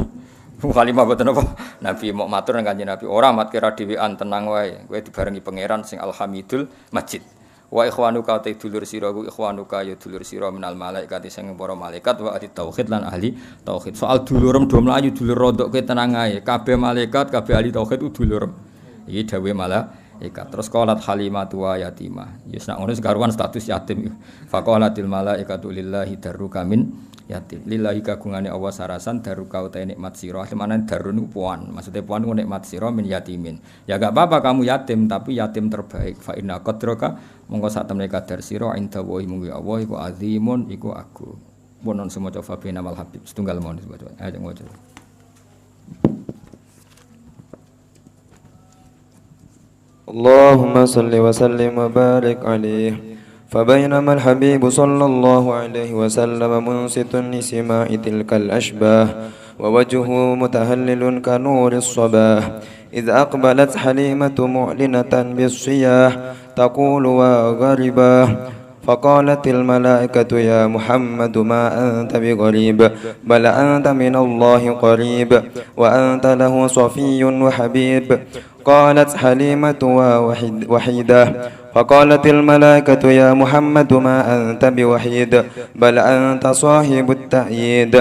Halimah boten apa? Nabi mau matur nang Kanjeng Nabi, ora mat kira dhewean tenang wae. Kowe dibarengi pangeran sing alhamidul majid. Wa ikhwanuka ta dulur sira ku ikhwanuka ya dulur sira minal malaikat sing para malaikat wa ahli tauhid lan ahli tauhid. Soal dulurem do mlayu dulur rodok kowe tenang ae. Kabeh malaikat, kabeh ahli tauhid ku dulurem. Iki dawuhe malaikat. Terus qalat Halimatu wa yatimah. Ya nek ngono sekaruan status yatim. Faqalatil malaikatu lillahi darruka min yatim. Lillahi kagungane Allah sarasan daruka utahe nikmat sira. Maksudnya darun ku puan. Maksudnya puan ku nikmat sira min yatimin. Ya enggak apa-apa kamu yatim tapi yatim terbaik. Fa inna qadraka monggo sak temene kadar sira inda wa munggu Allah iku azimun iku aku. Bonon semoga fa bina mal habib setunggal mohon disebut. Ayo ngono. Allahumma salli wa sallim wa barik alaihi. فبينما الحبيب صلى الله عليه وسلم منصت لسماع تلك الأشباه ووجهه متهلل كنور الصباح إذ أقبلت حليمة معلنة بالصياح تقول وغرباه فقالت الملائكة يا محمد ما أنت بغريب بل أنت من الله قريب وأنت له صفي وحبيب قالت حليمة وحيدة فقالت الملائكة يا محمد ما أنت بوحيد بل أنت صاحب التأييد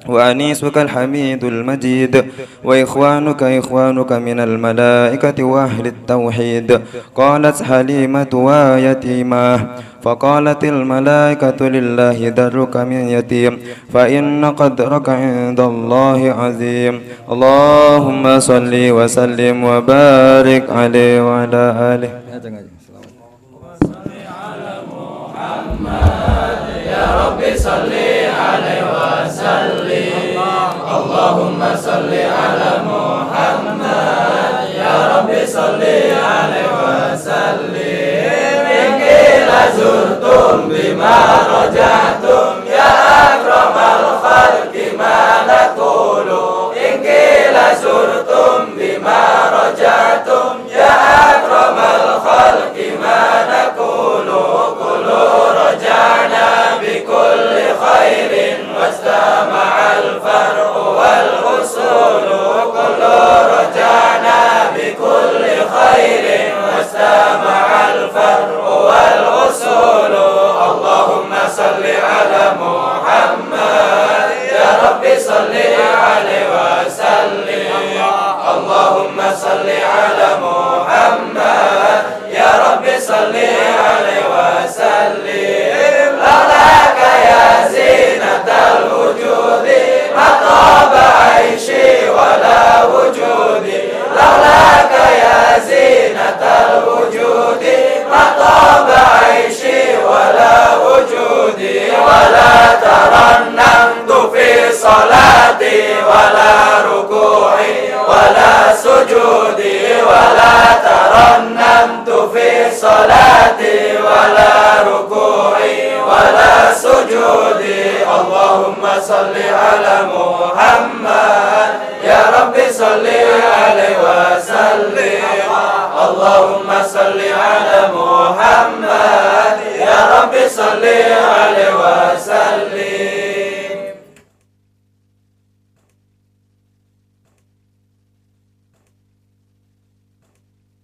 وأنيسك الحميد المجيد وإخوانك من الملائكة وأهل التوحيد قالت حليمة ويتيمة فقالت الملائكة لله درك من يتيم فإن قدرك عند الله عظيم اللهم صل وسلم وبارك عليه وعلى آله Ya Rabbi salli alaihi wasallim Allahumma salli ala Muhammad Ya Rabbi salli alaihi wasallim Ingkila zurtum bima raja'tum Ya akramal khalqi ma nakulu Ingkila zurtum bima raja'tum ولا ركوع ولا سجود ولا ترنمت في صلاتي ولا ركوع ولا سجود اللهم صل على محمد يا رب صل عليه وسلم اللهم صل على